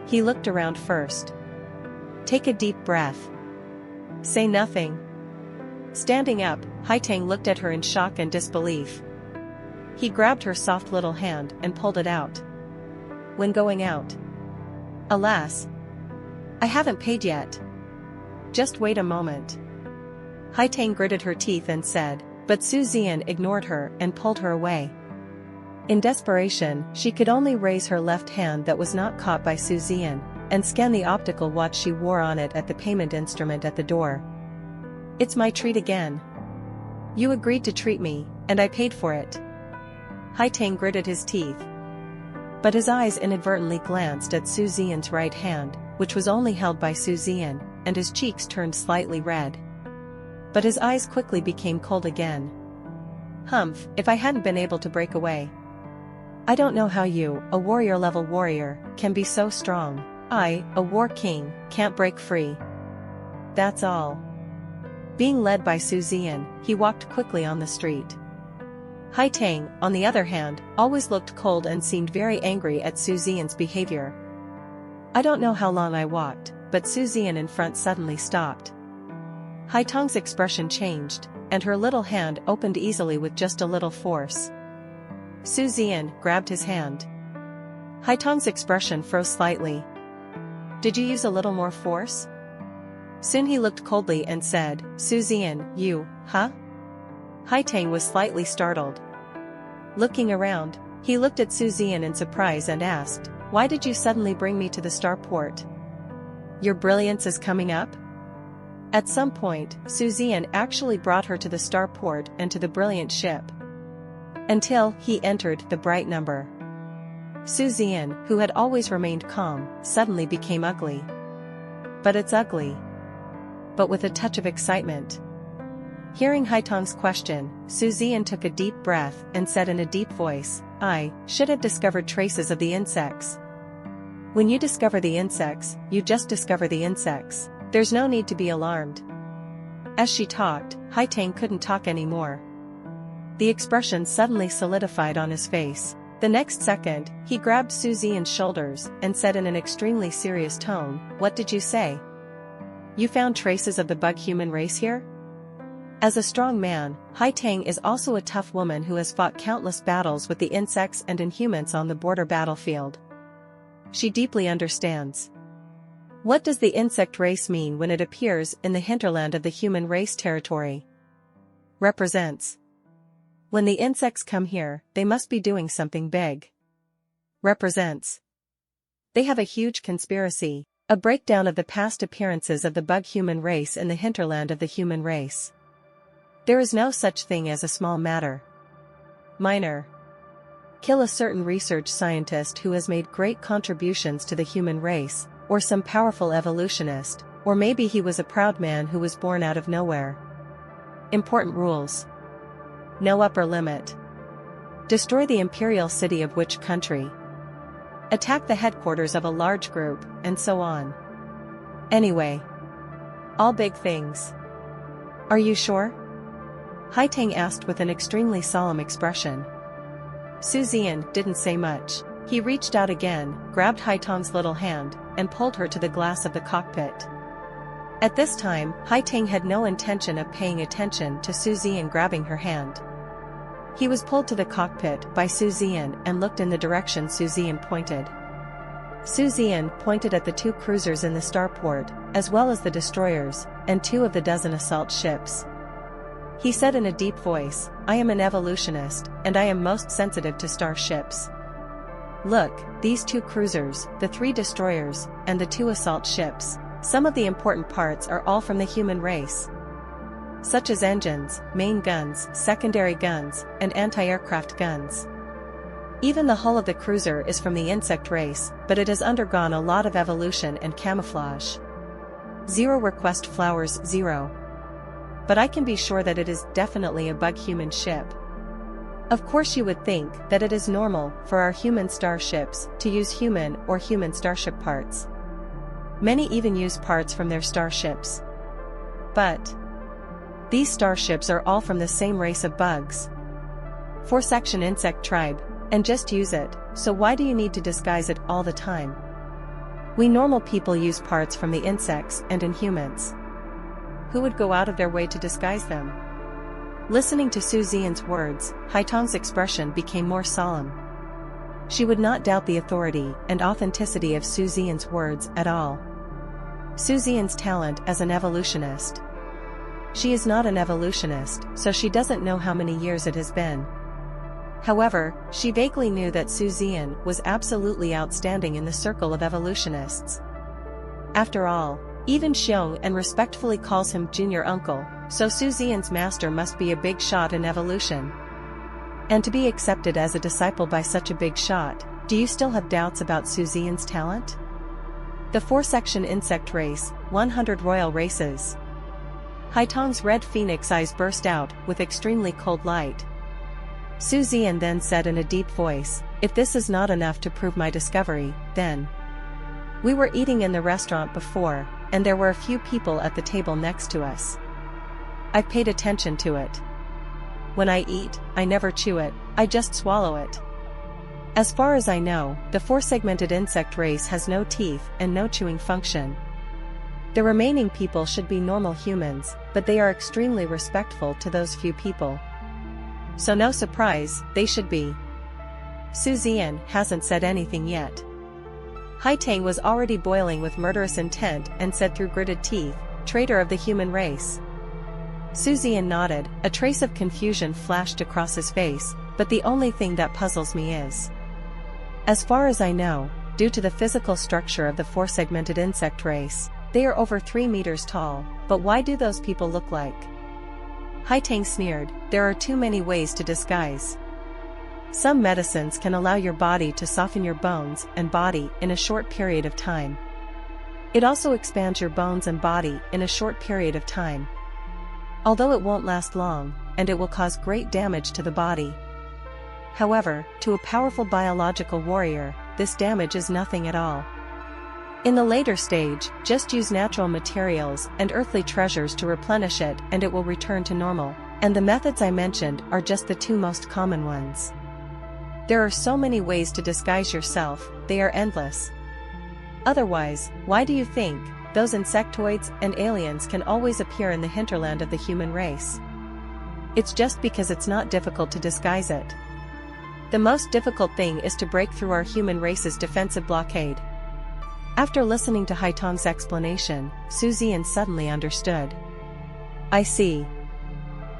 He looked around first. Take a deep breath. Say nothing. Standing up, Hai Tang looked at her in shock and disbelief. He grabbed her soft little hand and pulled it out. When going out? Alas, I haven't paid yet. Just wait a moment. Hai Tang gritted her teeth and said, but Zian ignored her and pulled her away. In desperation, she could only raise her left hand that was not caught by Zian, and scan the optical watch she wore on it at the payment instrument at the door. It's my treat again. You agreed to treat me, and I paid for it. Hai Tang gritted his teeth. But his eyes inadvertently glanced at Zian's right hand, which was only held by Zian, and his cheeks turned slightly red. But his eyes quickly became cold again. Humph, if I hadn't been able to break away. I don't know how you, a warrior-level warrior, can be so strong. I, a war king, can't break free. That's all. Being led by Zian, he walked quickly on the street. Hai Tang, on the other hand, always looked cold and seemed very angry at Zian's behavior. I don't know how long I walked, but Zian in front suddenly stopped. Hai Tang's expression changed, and her little hand opened easily with just a little force. Zian grabbed his hand. Hai Tang's expression froze slightly. Did you use a little more force? Soon he looked coldly and said, Zian, you, huh? Hai Tang was slightly startled. Looking around, he looked at Zian in surprise and asked, why did you suddenly bring me to the starport? Your brilliance is coming up? At some point, Zian actually brought her to the starport and to the brilliant ship. Until he entered the bright number. Zian, who had always remained calm, suddenly became ugly. But it's ugly. But with a touch of excitement. Hearing Hai Tang's question, Zian took a deep breath and said in a deep voice, I should have discovered traces of the insects. When you discover the insects, you just discover the insects. There's no need to be alarmed. As she talked, Hai Tang couldn't talk anymore. The expression suddenly solidified on his face. The next second, he grabbed Zian's shoulders and said in an extremely serious tone, what did you say? You found traces of the bug human race here? As a strong man, Hai Tang is also a tough woman who has fought countless battles with the insects and inhumans on the border battlefield. She deeply understands. What does the insect race mean when it appears in the hinterland of the human race territory? Represents. When the insects come here, they must be doing something big. Represents. They have a huge conspiracy, a breakdown of the past appearances of the bug human race in the hinterland of the human race. There is no such thing as a small matter. Minor. Kill a certain research scientist who has made great contributions to the human race, or some powerful evolutionist, or maybe he was a proud man who was born out of nowhere. Important rules. No upper limit. Destroy the imperial city of which country? Attack the headquarters of a large group, and so on. Anyway. All big things. Are you sure? Hai Tang asked with an extremely solemn expression. Zian didn't say much. He reached out again, grabbed Hai Tang's little hand, and pulled her to the glass of the cockpit. At this time, Hai Tang had no intention of paying attention to Zian grabbing her hand. He was pulled to the cockpit by Zian and looked in the direction Zian pointed. Zian pointed at the 2 cruisers in the starport, as well as the destroyers, and 2 of the dozen assault ships. He said in a deep voice, "I am an evolutionist, and I am most sensitive to starships. Look, these 2 cruisers, the 3 destroyers, and the 2 assault ships. Some of the important parts are all from the human race, such as engines, main guns, secondary guns, and anti-aircraft guns. Even the hull of the cruiser is from the insect race, but it has undergone a lot of evolution and camouflage. 0 request flowers 0. But I can be sure that it is definitely a bug-human ship. Of course you would think that it is normal for our human starships to use human or human starship parts. Many even use parts from their starships. But these starships are all from the same race of bugs. 4-section insect tribe, and just use it, so why do you need to disguise it all the time? We normal people use parts from the insects and in humans. Who would go out of their way to disguise them?" Listening to Su Zian's words, Haitong's expression became more solemn. She would not doubt the authority and authenticity of Su Zian's words at all. Su Zian's talent as an evolutionist. She is not an evolutionist, so she doesn't know how many years it has been. However, she vaguely knew that Su Zian was absolutely outstanding in the circle of evolutionists. After all, even Xiong and respectfully calls him junior uncle, so Su Zian's master must be a big shot in evolution. And to be accepted as a disciple by such a big shot, do you still have doubts about Su Zian's talent? The 4-section insect race, 100 royal races. Haitong's red phoenix eyes burst out with extremely cold light. Su Zian then said in a deep voice, "If this is not enough to prove my discovery, then..." We were eating in the restaurant before, and there were a few people at the table next to us. I've paid attention to it. When I eat, I never chew it, I just swallow it. As far as I know, the 4-segmented insect race has no teeth and no chewing function. The remaining people should be normal humans, but they are extremely respectful to those few people. So no surprise, they should be. Su Zian hasn't said anything yet. Haitang was already boiling with murderous intent and said through gritted teeth, "Traitor of the human race." Su Zian nodded, a trace of confusion flashed across his face, but the only thing that puzzles me is, as far as I know, due to the physical structure of the 4-segmented insect race, they are over 3 meters tall, but why do those people look like? Haitang sneered, "There are too many ways to disguise. Some medicines can allow your body to soften your bones and body in a short period of time. It also expands your bones and body in a short period of time. Although it won't last long, and it will cause great damage to the body. However, to a powerful biological warrior, this damage is nothing at all. In the later stage, just use natural materials and earthly treasures to replenish it and it will return to normal, and the methods I mentioned are just the 2 most common ones. There are so many ways to disguise yourself, they are endless. Otherwise, why do you think those insectoids and aliens can always appear in the hinterland of the human race? It's just because it's not difficult to disguise it. The most difficult thing is to break through our human race's defensive blockade." After listening to Haitong's explanation, Su Zian suddenly understood. "I see."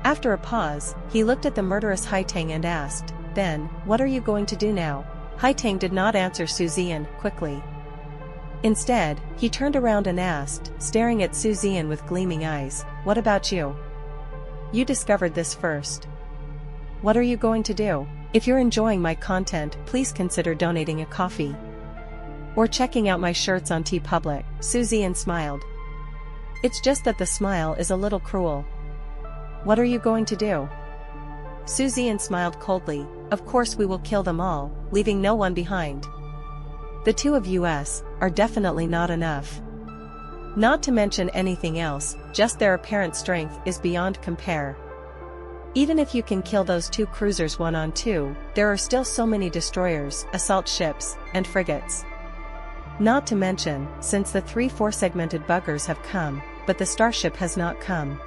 After a pause, he looked at the murderous Haitang and asked, "Then, what are you going to do now?" Haitang did not answer Su Zian quickly. Instead, he turned around and asked, staring at Su Zian with gleaming eyes, "What about you? You discovered this first. What are you going to do? If you're enjoying my content, please consider donating a coffee. Or checking out my shirts on TeePublic." Su Zian smiled. It's just that the smile is a little cruel. "What are you going to do?" Su Zian smiled coldly, "Of course we will kill them all, leaving no one behind. The 2 of us are definitely not enough. Not to mention anything else, just their apparent strength is beyond compare. Even if you can kill those 2 cruisers 1-on-2, there are still so many destroyers, assault ships, and frigates. Not to mention, since the 3 4-segmented buggers have come, but the starship has not come.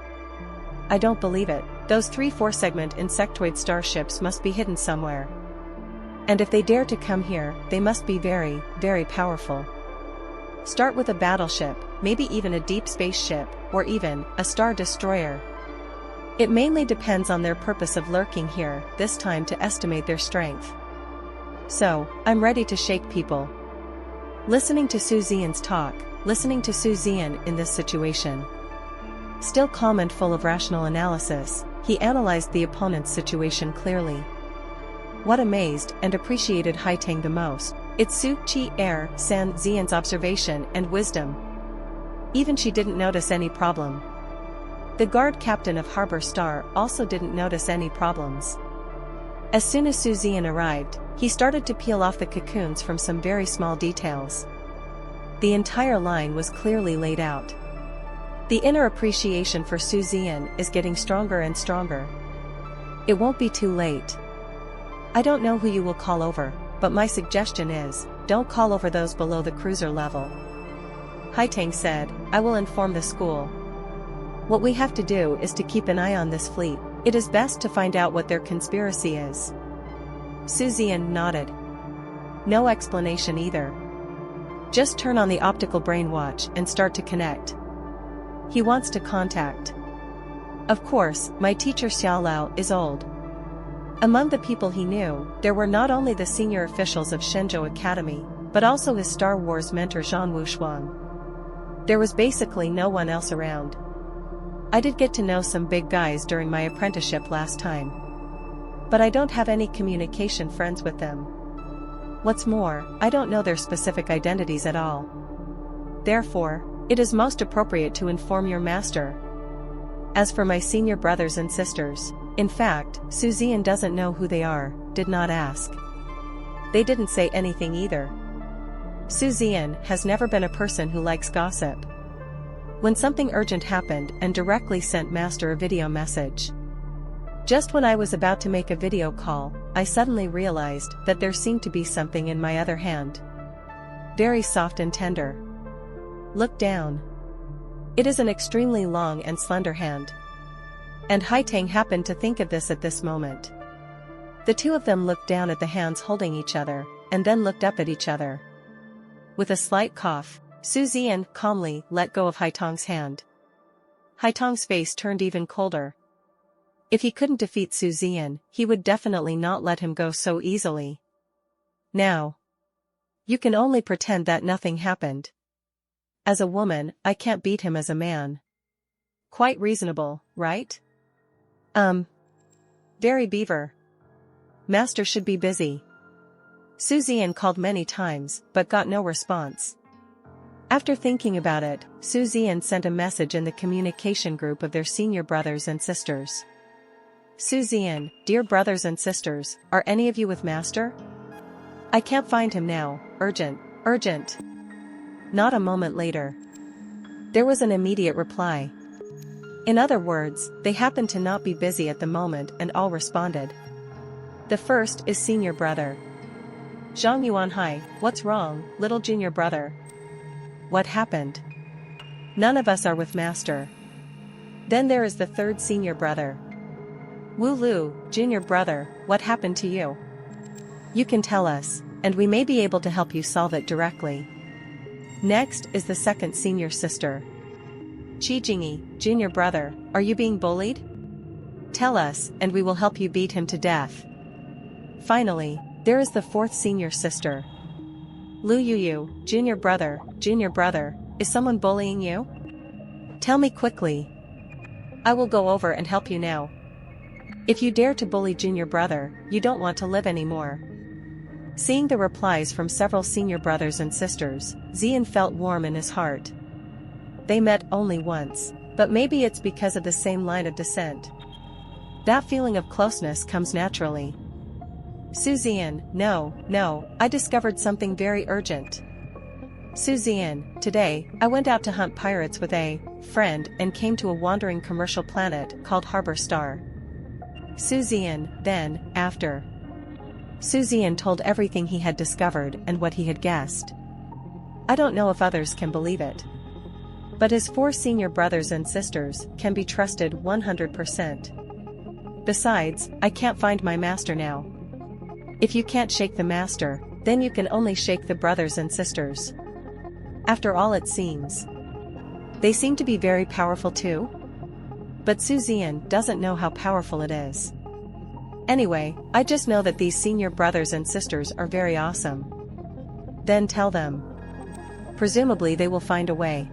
I don't believe it. Those 3 4-segment insectoid starships must be hidden somewhere. And if they dare to come here, they must be very, very powerful. Start with a battleship, maybe even a deep space ship, or even a star destroyer. It mainly depends on their purpose of lurking here, this time to estimate their strength. So, I'm ready to shake people. Listening to Zian's talk, listening to Zian in this situation. Still calm and full of rational analysis, he analyzed the opponent's situation clearly. What amazed and appreciated Haitang the most, it's Su Chi Air San Zian's observation and wisdom. Even she didn't notice any problem. The guard captain of Harbor Star also didn't notice any problems. As soon as Zian arrived, he started to peel off the cocoons from some very small details. The entire line was clearly laid out. The inner appreciation for Zian is getting stronger and stronger. It won't be too late. I don't know who you will call over, but my suggestion is, don't call over those below the cruiser level. Haitang said, I will inform the school. What we have to do is to keep an eye on this fleet. It is best to find out what their conspiracy is. Zian nodded. No explanation either. Just turn on the optical brain watch and start to connect. He wants to contact. Of course, my teacher Xiaolao is old. Among the people he knew, there were not only the senior officials of Shenzhou Academy, but also his Star Wars mentor Zhang Wushuang. There was basically no one else around. I did get to know some big guys during my apprenticeship last time. But I don't have any communication friends with them. What's more, I don't know their specific identities at all. Therefore, it is most appropriate to inform your master. As for my senior brothers and sisters, in fact, Zian doesn't know who they are, did not ask. They didn't say anything either. Zian has never been a person who likes gossip. When something urgent happened and directly sent master a video message. Just when I was about to make a video call, I suddenly realized that there seemed to be something in my other hand. Very soft and tender. Look down. It is an extremely long and slender hand. And Haitang happened to think of this at this moment. The two of them looked down at the hands holding each other, and then looked up at each other. With a slight cough, Zian calmly let go of Haitang's hand. Haitang's face turned even colder. If he couldn't defeat Zian, he would definitely not let him go so easily. Now. You can only pretend that nothing happened. As a woman, I can't beat him as a man. Quite reasonable, right? Very beaver. Master should be busy. Zian called many times, but got no response. After thinking about it, Zian sent a message in the communication group of their senior brothers and sisters. Zian, dear brothers and sisters, are any of you with Master? I can't find him now, urgent, urgent. Not a moment later. There was an immediate reply. In other words, they happened to not be busy at the moment and all responded. The first is senior brother. Zhang Yuanhai, what's wrong, little junior brother? What happened? None of us are with Master. Then there is the third senior brother. Wu Lu, junior brother, what happened to you? You can tell us, and we may be able to help you solve it directly. Next is the second senior sister. Qi Jingyi, junior brother, are you being bullied? Tell us, and we will help you beat him to death. Finally, there is the fourth senior sister. Lu Yuyu, junior brother, is someone bullying you? Tell me quickly. I will go over and help you now. If you dare to bully junior brother, you don't want to live anymore. Seeing the replies from several senior brothers and sisters, Zian felt warm in his heart. They met only once, but maybe it's because of the same line of descent. That feeling of closeness comes naturally. Zian, no, I discovered something very urgent. Zian, today, I went out to hunt pirates with a friend and came to a wandering commercial planet called Harbor Star. Zian, then, after. Zian told everything he had discovered and what he had guessed. I don't know if others can believe it. But his 4 senior brothers and sisters can be trusted 100%. Besides, I can't find my master now. If you can't shake the master, then you can only shake the brothers and sisters. After all, it seems. They seem to be very powerful too. But Su Zian doesn't know how powerful it is. Anyway, I just know that these senior brothers and sisters are very awesome. Then tell them. Presumably they will find a way.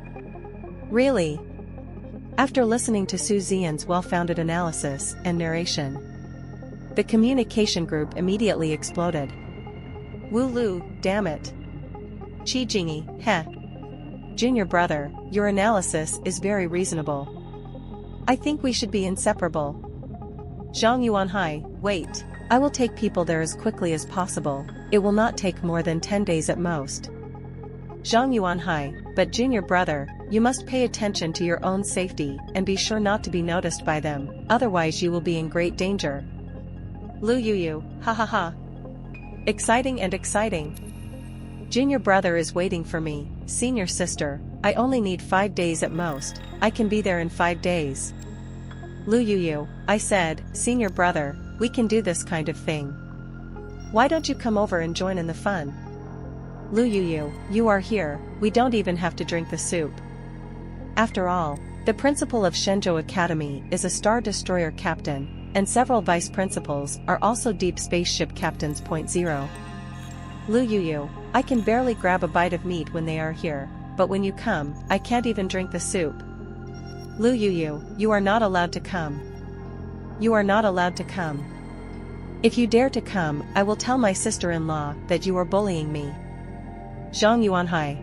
Really? After listening to Su Zian's well-founded analysis and narration, the communication group immediately exploded. Wu-lu, damn it. Qi Jingi, heh. Junior brother, your analysis is very reasonable. I think we should be inseparable. Zhang Yuanhai, wait. I will take people there as quickly as possible. It will not take more than 10 days at most. Zhang Yuanhai, but junior brother, you must pay attention to your own safety and be sure not to be noticed by them, otherwise you will be in great danger. Lu Yuyu, ha ha ha. Exciting and exciting. Junior brother is waiting for me, senior sister, I only need 5 days at most, I can be there in 5 days. Lu Yuyu, I said, senior brother, we can do this kind of thing. Why don't you come over and join in the fun? Lu Yuyu, you are here, we don't even have to drink the soup. After all, the principal of Shenzhou Academy is a Star Destroyer captain, and several vice principals are also deep spaceship captains. .0. Lu Yuyu, I can barely grab a bite of meat when they are here, but when you come, I can't even drink the soup. Lu Yuyu, you are not allowed to come. You are not allowed to come. If you dare to come, I will tell my sister-in-law that you are bullying me. Zhang Yuanhai.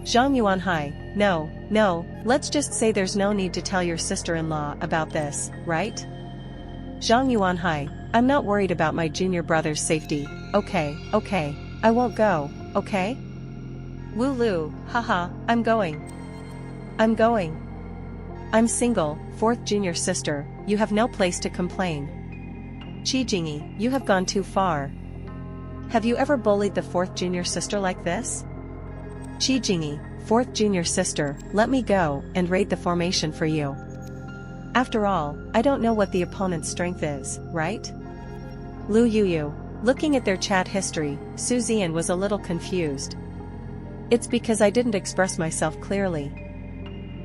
Zhang Yuanhai, no, let's just say there's no need to tell your sister-in-law about this, right? Zhang Yuanhai, I'm not worried about my junior brother's safety, okay, I won't go, okay? Wu Lu, haha, I'm going. I'm single, fourth junior sister, you have no place to complain. Qi Jingi, you have gone too far. Have you ever bullied the fourth junior sister like this? Qi Jingi, fourth junior sister, let me go and raid the formation for you. After all, I don't know what the opponent's strength is, right? Lu Yuyu, looking at their chat history, Su Zian was a little confused. It's because I didn't express myself clearly.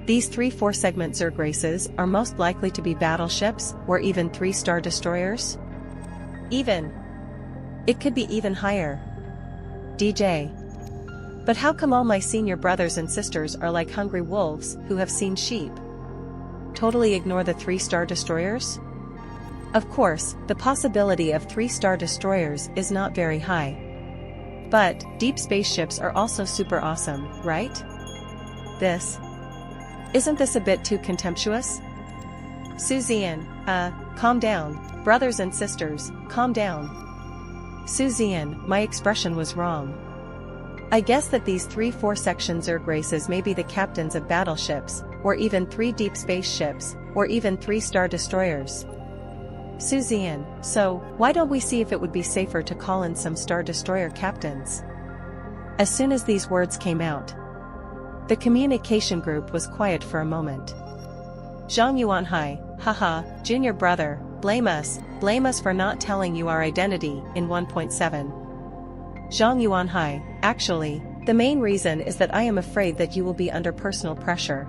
These 3-4 segment Zerg races are most likely to be battleships or even 3 star destroyers? Even. It could be even higher. DJ. But how come all my senior brothers and sisters are like hungry wolves who have seen sheep? Totally ignore the 3 star destroyers? Of course, the possibility of 3 star destroyers is not very high. But, deep spaceships are also super awesome, right? Isn't this a bit too contemptuous? Su Zian, calm down, brothers and sisters, calm down. Su Zian, my expression was wrong. I guess that these 3-4 section Zerg races may be the captains of battleships, or even 3 deep spaceships, or even 3 star destroyers. Su Zian, so, why don't we see if it would be safer to call in some star destroyer captains? As soon as these words came out, the communication group was quiet for a moment. Zhang Yuanhai, haha, junior brother, blame us for not telling you our identity in 1.7. Zhang Yuanhai, actually, the main reason is that I am afraid that you will be under personal pressure.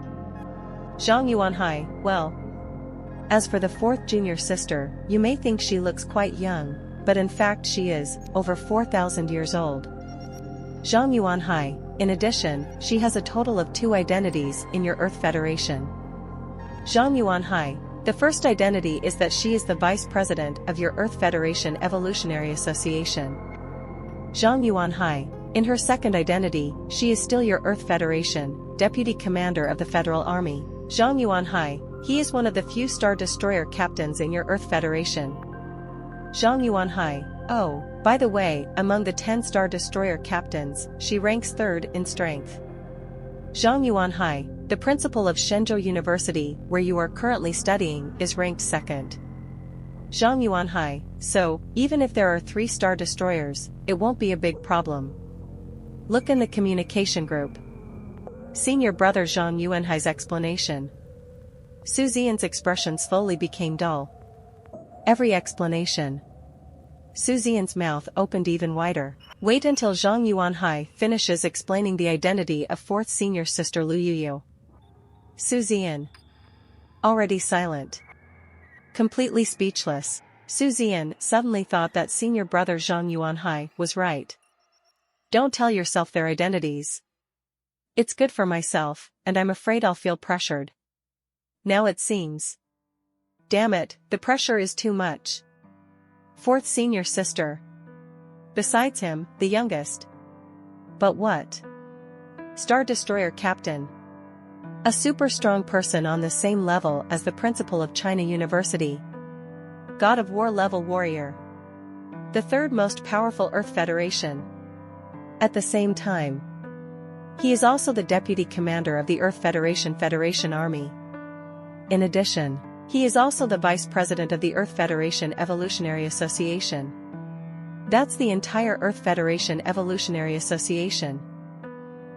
Zhang Yuanhai, well. As for the fourth junior sister, you may think she looks quite young, but in fact she is over 4,000 years old. Zhang Yuanhai, in addition, she has a total of 2 identities in your Earth Federation. Zhang Yuanhai, the first identity is that she is the vice president of your Earth Federation Evolutionary Association. Zhang Yuanhai, in her second identity, she is still your Earth Federation, deputy commander of the Federal Army. Zhang Yuanhai, he is one of the few star destroyer captains in your Earth Federation. Zhang Yuanhai, oh, by the way, among the 10 star destroyer captains, she ranks 3rd in strength. Zhang Yuanhai, the principal of Shenzhou University, where you are currently studying, is ranked 2nd. Zhang Yuanhai, so, even if there are 3 star destroyers, it won't be a big problem. Look in the communication group. Senior brother Zhang Yuanhai's explanation. Su Zian's expression slowly became dull. Every explanation. Su Zian's mouth opened even wider. Wait until Zhang Yuanhai finishes explaining the identity of 4th senior sister Lu Yuyu. Su Zian. Already silent. Completely speechless, Zian suddenly thought that senior brother Zhang Yuanhai was right. Don't tell yourself their identities. It's good for myself, and I'm afraid I'll feel pressured. Now it seems. Damn it, the pressure is too much. Fourth senior sister. Besides him, the youngest. But what? Star Destroyer Captain. A super strong person on the same level as the principal of China University. God of War level warrior. The third most powerful Earth Federation. At the same time, he is also the deputy commander of the Earth Federation Army. In addition, he is also the vice president of the Earth Federation Evolutionary Association. That's the entire Earth Federation Evolutionary Association.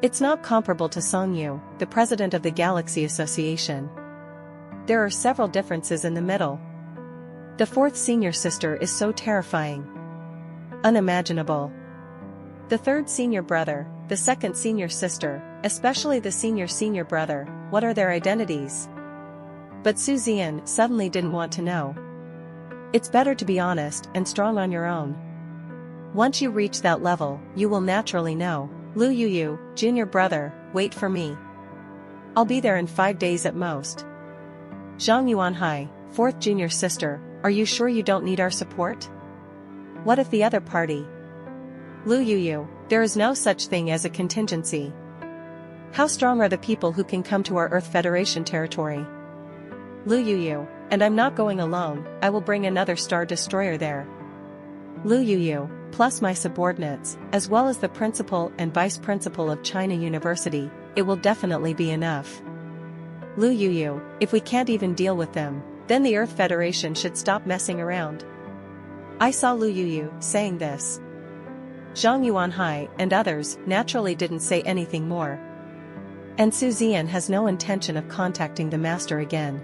It's not comparable to Song Yu, the president of the Galaxy Association. There are several differences in the middle. The fourth senior sister is so terrifying. Unimaginable. The third senior brother, the second senior sister, especially the senior brother, what are their identities? But Zian suddenly didn't want to know. It's better to be honest and strong on your own. Once you reach that level, you will naturally know. Lu Yuyu, junior brother, wait for me. I'll be there in 5 days at most. Zhang Yuanhai, fourth junior sister, are you sure you don't need our support? What if the other party? Lu Yuyu, there is no such thing as a contingency. How strong are the people who can come to our Earth Federation territory? Lu Yuyu, and I'm not going alone, I will bring another Star Destroyer there. Lu Yuyu, plus my subordinates, as well as the principal and vice principal of China University, it will definitely be enough. Lu Yuyu, if we can't even deal with them, then the Earth Federation should stop messing around. I saw Lu Yuyu saying this. Zhang Yuanhai and others naturally didn't say anything more. And Zian has no intention of contacting the master again.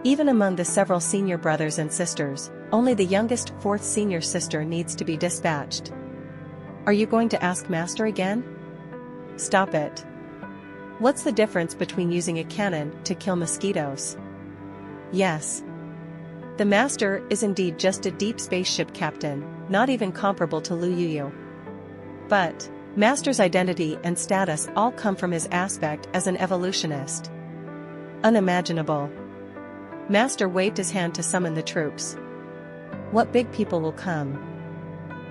Even among the several senior brothers and sisters, only the youngest fourth senior sister needs to be dispatched. Are you going to ask master again? Stop it. What's the difference between using a cannon to kill mosquitoes? Yes. The master is indeed just a deep spaceship captain, not even comparable to Lu Yuyu. But, master's identity and status all come from his aspect as an evolutionist. Unimaginable. Master waved his hand to summon the troops. What big people will come?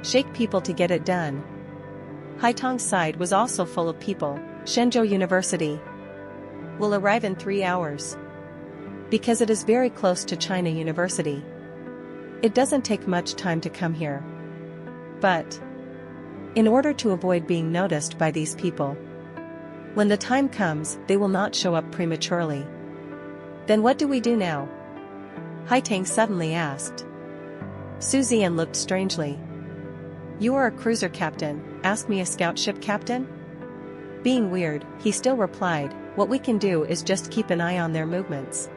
Shake people to get it done. Haitong's side was also full of people. Shenzhou University will arrive in 3 hours. Because it is very close to China University. It doesn't take much time to come here. But, in order to avoid being noticed by these people, when the time comes, they will not show up prematurely. Then what do we do now? Haitong suddenly asked. Zian looked strangely. You are a cruiser captain, ask me a scout ship captain? Being weird, he still replied, what we can do is just keep an eye on their movements.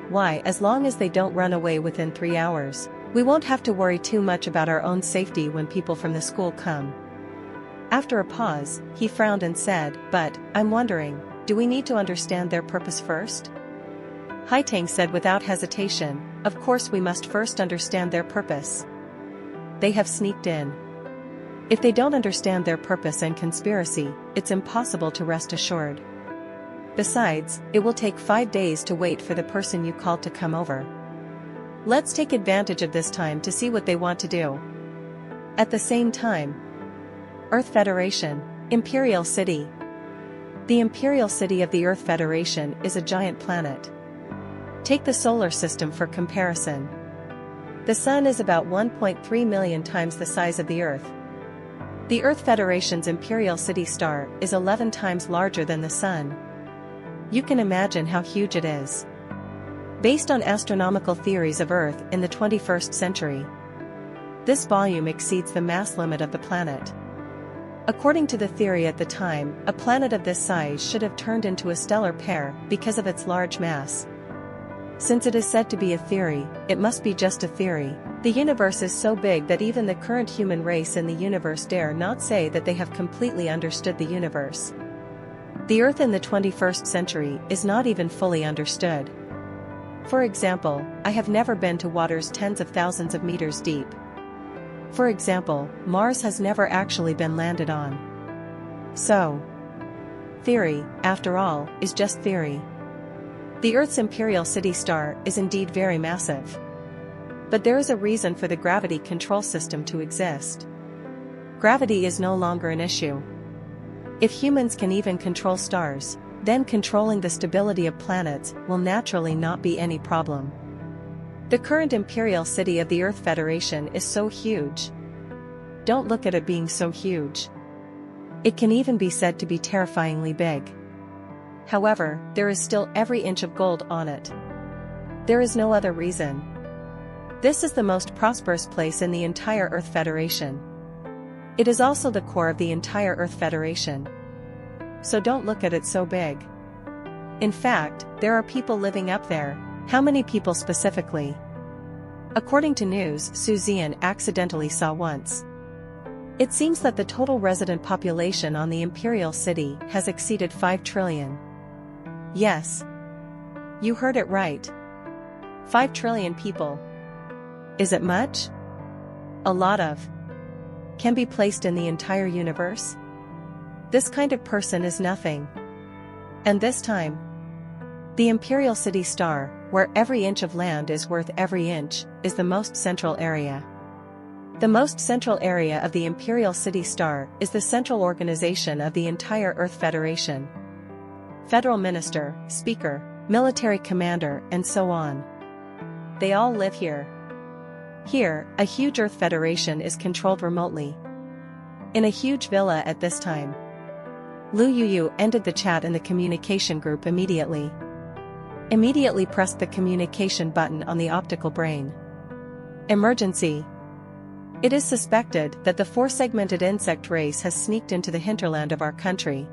Why, as long as they don't run away within 3 hours, we won't have to worry too much about our own safety when people from the school come. After a pause, he frowned and said, but, I'm wondering, do we need to understand their purpose first? Haitong said without hesitation, of course we must first understand their purpose. They have sneaked in. If they don't understand their purpose and conspiracy, it's impossible to rest assured. Besides, it will take 5 days to wait for the person you called to come over. Let's take advantage of this time to see what they want to do. At the same time, Earth Federation, Imperial City. The Imperial City of the Earth Federation is a giant planet. Take the solar system for comparison. The Sun is about 1.3 million times the size of the Earth. The Earth Federation's Imperial City star is 11 times larger than the Sun. You can imagine how huge it is. Based on astronomical theories of Earth in the 21st century, this volume exceeds the mass limit of the planet. According to the theory at the time, a planet of this size should have turned into a stellar pair because of its large mass. Since it is said to be a theory, it must be just a theory. The universe is so big that even the current human race in the universe dare not say that they have completely understood the universe. The Earth in the 21st century is not even fully understood. For example, I have never been to waters tens of thousands of meters deep. For example, Mars has never actually been landed on. So, theory, after all, is just theory. The Earth's imperial city star is indeed very massive. But there is a reason for the gravity control system to exist. Gravity is no longer an issue. If humans can even control stars, then controlling the stability of planets will naturally not be any problem. The current imperial city of the Earth Federation is so huge. Don't look at it being so huge. It can even be said to be terrifyingly big. However, there is still every inch of gold on it. There is no other reason. This is the most prosperous place in the entire Earth Federation. It is also the core of the entire Earth Federation. So don't look at it so big. In fact, there are people living up there. How many people specifically? According to news Zian accidentally saw once. It seems that the total resident population on the imperial city has exceeded 5 trillion. Yes. You heard it right. 5 trillion people. Is it much? A lot of. Can be placed in the entire universe? This kind of person is nothing. And this time, the imperial city star, where every inch of land is worth every inch, is the most central area. The most central area of the imperial city star is the central organization of the entire Earth Federation. Federal minister, speaker, military commander, and so on. They all live here. Here, a huge Earth Federation is controlled remotely. In a huge villa at this time. Lu Yuyu ended the chat in the communication group immediately. Immediately pressed the communication button on the optical brain. Emergency. It is suspected that the 4-segmented insect race has sneaked into the hinterland of our country.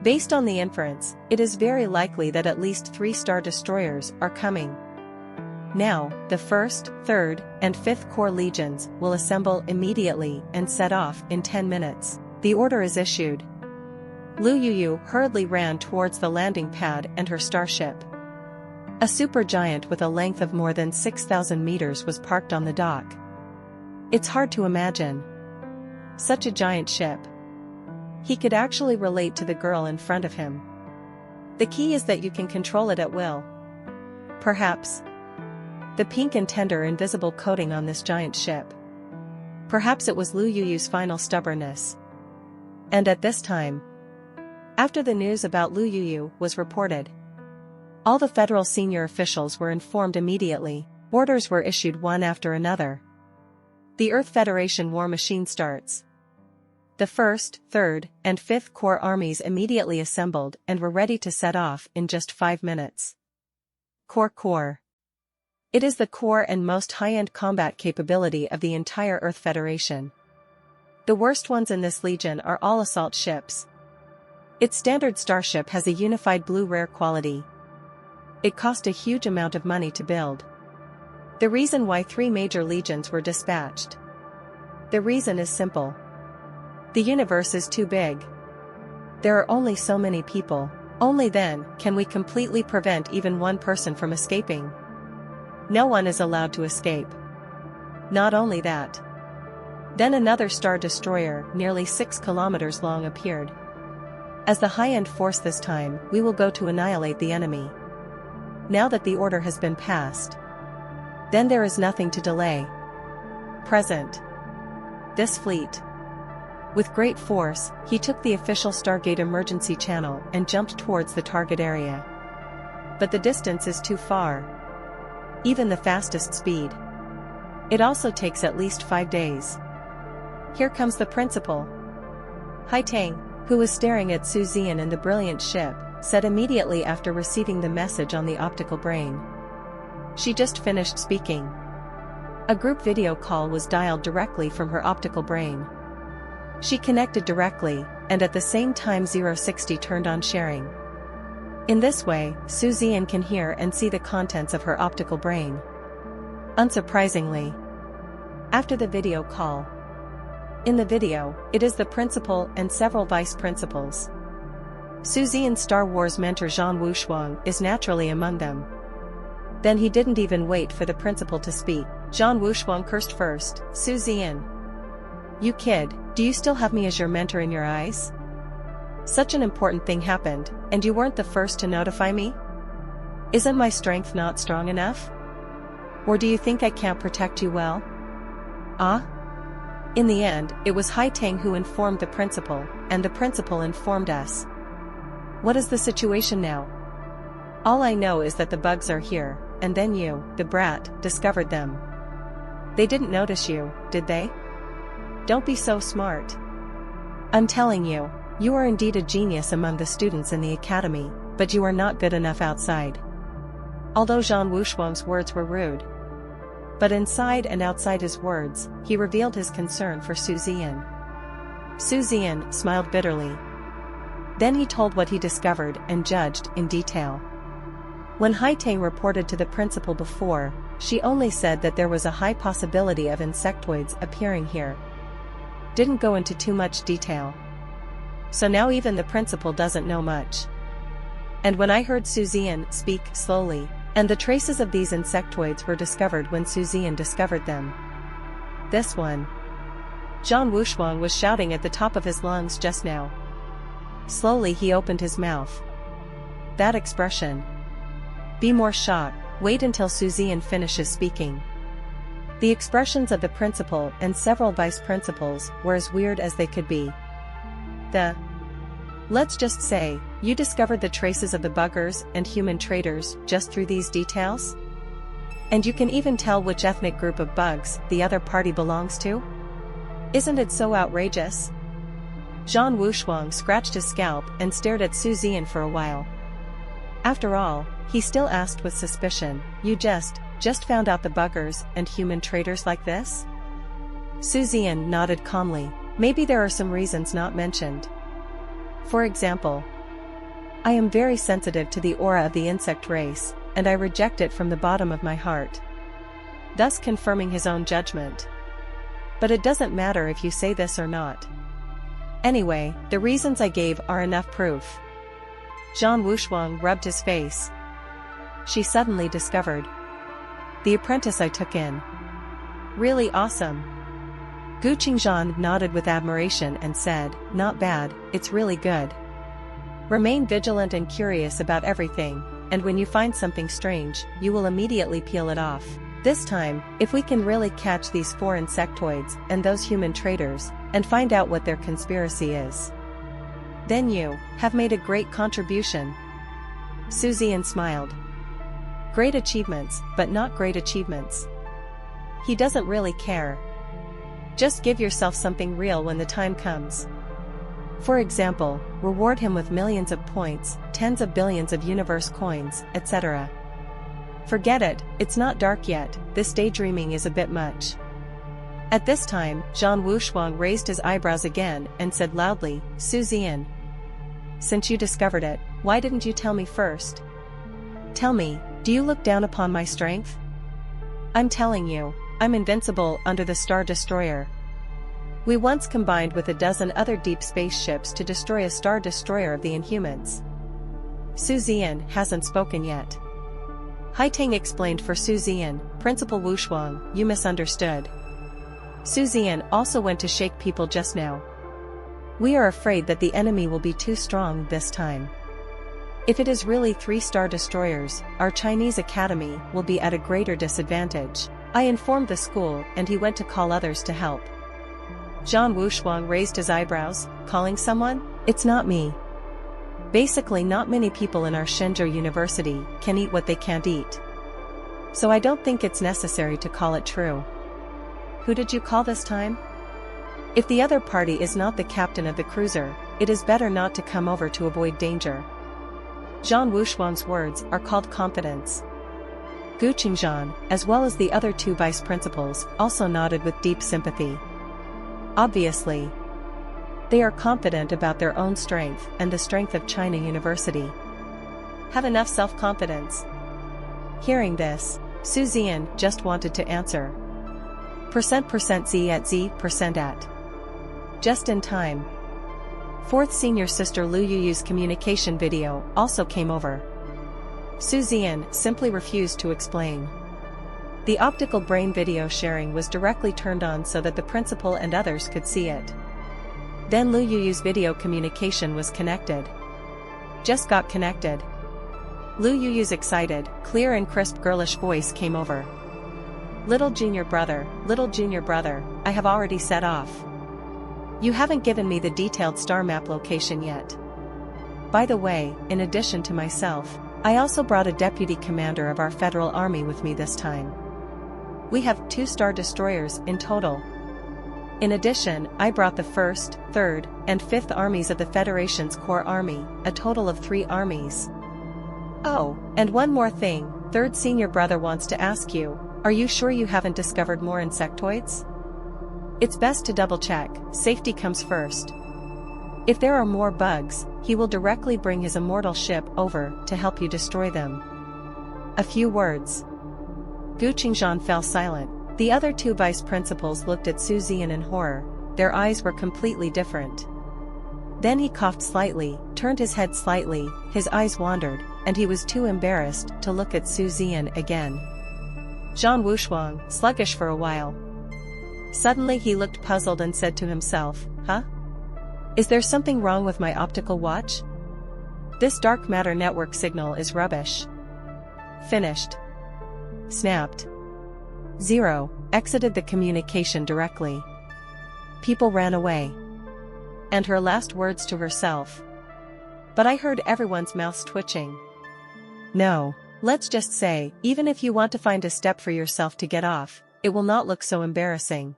Based on the inference, it is very likely that at least 3 star destroyers are coming. Now, the 1st, 3rd, and 5th Corps Legions will assemble immediately and set off in 10 minutes. The order is issued. Lu Yuyu hurriedly ran towards the landing pad and her starship. A supergiant with a length of more than 6,000 meters was parked on the dock. It's hard to imagine. Such a giant ship. He could actually relate to the girl in front of him. The key is that you can control it at will. Perhaps. The pink and tender invisible coating on this giant ship. Perhaps it was Lu Yuyu's final stubbornness. And at this time, after the news about Lu Yuyu was reported, all the federal senior officials were informed immediately. Orders were issued one after another. The Earth Federation war machine starts. The 1st, 3rd, and 5th Corps armies immediately assembled and were ready to set off in just 5 minutes. Corps. It is the core and most high-end combat capability of the entire Earth Federation. The worst ones in this legion are all assault ships. Its standard starship has a unified blue rare quality. It cost a huge amount of money to build. The reason why 3 major legions were dispatched. The reason is simple. The universe is too big. There are only so many people. Only then can we completely prevent even one person from escaping. No one is allowed to escape. Not only that. Then another star destroyer nearly 6 kilometers long appeared. As the high-end force this time, we will go to annihilate the enemy. Now that the order has been passed, then there is nothing to delay. Present. This fleet. With great force, he took the official Stargate emergency channel and jumped towards the target area. But the distance is too far. Even the fastest speed. It also takes at least 5 days. Here comes the principal. Hai Tang, who was staring at Zian in the brilliant ship, said immediately after receiving the message on the optical brain. She just finished speaking. A group video call was dialed directly from her optical brain. She connected directly, and at the same time 060 turned on sharing. In this way, Zian can hear and see the contents of her optical brain. Unsurprisingly, after the video call. In the video, it is the principal and several vice principals. Zian's Star Wars mentor Zhan Wushuang is naturally among them. Then he didn't even wait for the principal to speak. Zhan Wushuang cursed first. Su Zian. You kid, do you still have me as your mentor in your eyes? Such an important thing happened, and you weren't the first to notify me? Isn't my strength not strong enough? Or do you think I can't protect you well? Ah? In the end, it was Haitang who informed the principal, and the principal informed us. What is the situation now? All I know is that the bugs are here, and then you, the brat, discovered them. They didn't notice you, did they? Don't be so smart. I'm telling you, you are indeed a genius among the students in the academy, but you are not good enough outside. Although Zhan Wushuang's words were rude, but inside and outside his words, he revealed his concern for Su Zian. Su Zian smiled bitterly. Then he told what he discovered and judged in detail. When Haitang reported to the principal before, she only said that there was a high possibility of insectoids appearing here. Didn't go into too much detail. So now even the principal doesn't know much. And when I heard Su Zian speak slowly, and the traces of these insectoids were discovered when Su Zian discovered them. This one. Zhan Wushuang was shouting at the top of his lungs just now. Slowly he opened his mouth. That expression. Be more shocked, wait until Su Zian finishes speaking. The expressions of the principal and several vice principals were as weird as they could be. Let's just say, you discovered the traces of the buggers and human traders just through these details? And you can even tell which ethnic group of bugs the other party belongs to? Isn't it so outrageous? Zhan Wushuang scratched his scalp and stared at Su Zian for a while. After all, he still asked with suspicion, you just found out the buggers and human traders like this? Su Zian nodded calmly. Maybe there are some reasons not mentioned. For example, I am very sensitive to the aura of the insect race, and I reject it from the bottom of my heart. Thus confirming his own judgment. But it doesn't matter if you say this or not. Anyway, the reasons I gave are enough proof. Zhan Wushuang rubbed his face. She suddenly discovered. The apprentice I took in. Really awesome. Gu Qingzhan nodded with admiration and said, not bad, it's really good. Remain vigilant and curious about everything, and when you find something strange, you will immediately peel it off. This time, if we can really catch these 4 insectoids and those human traders, and find out what their conspiracy is, then you have made a great contribution. Su Zian smiled. Great achievements, but not great achievements. He doesn't really care. Just give yourself something real when the time comes. For example, reward him with millions of points, tens of billions of universe coins, etc. Forget it, it's not dark yet, this daydreaming is a bit much. At this time, Zhan Wushuang raised his eyebrows again and said loudly, Su Zian. Since you discovered it, why didn't you tell me first? Tell me, do you look down upon my strength? I'm telling you, I'm invincible under the Star Destroyer. We once combined with a dozen other deep space ships to destroy a Star Destroyer of the Inhumans. Su Zian hasn't spoken yet. Haitang explained for Su Zian, Principal Wushuang, you misunderstood. Su Zian also went to shake people just now. We are afraid that the enemy will be too strong this time. If it is really 3 Star Destroyers, our Chinese academy will be at a greater disadvantage. I informed the school and he went to call others to help. Zhan Wushuang raised his eyebrows, calling someone? It's not me. Basically not many people in our Shenzhou University can eat what they can't eat. So I don't think it's necessary to call it true. Who did you call this time? If the other party is not the captain of the cruiser, it is better not to come over to avoid danger. Zhan Wushuang's words are called confidence. Gu Qingzhan, as well as the other 2 vice principals, also nodded with deep sympathy. Obviously, they are confident about their own strength and the strength of China University. Have enough self-confidence. Hearing this, Su Zian just wanted to answer. %% Z at Z % at. Just in time. 4th senior sister Lu Yuyu's communication video also came over. Zian simply refused to explain. The optical brain video sharing was directly turned on so that the principal and others could see it. Then Lu Yuyu's video communication was connected. Just got connected. Lu Yuyu's excited, clear and crisp girlish voice came over. Little junior brother, I have already set off. You haven't given me the detailed star map location yet. By the way, in addition to myself, I also brought a deputy commander of our federal army with me this time. We have 2 star destroyers in total. In addition, I brought the 1st, 3rd, and 5th armies of the Federation's core army, a total of 3 armies. Oh, and one more thing, third senior brother wants to ask you, are you sure you haven't discovered more insectoids? It's best to double check, safety comes first. If there are more bugs, he will directly bring his immortal ship over to help you destroy them. A few words. Gu Qingzhan fell silent. The other 2 vice principals looked at Su Zian in horror, their eyes were completely different. Then he coughed slightly, turned his head slightly, his eyes wandered, and he was too embarrassed to look at Su Zian again. Zhan Wushuang, sluggish for a while. Suddenly he looked puzzled and said to himself, huh? Is there something wrong with my optical watch? This dark matter network signal is rubbish. Finished. Snapped. 0, exited the communication directly. People ran away. And her last words to herself. But I heard everyone's mouths twitching. No, let's just say, even if you want to find a step for yourself to get off, it will not look so embarrassing.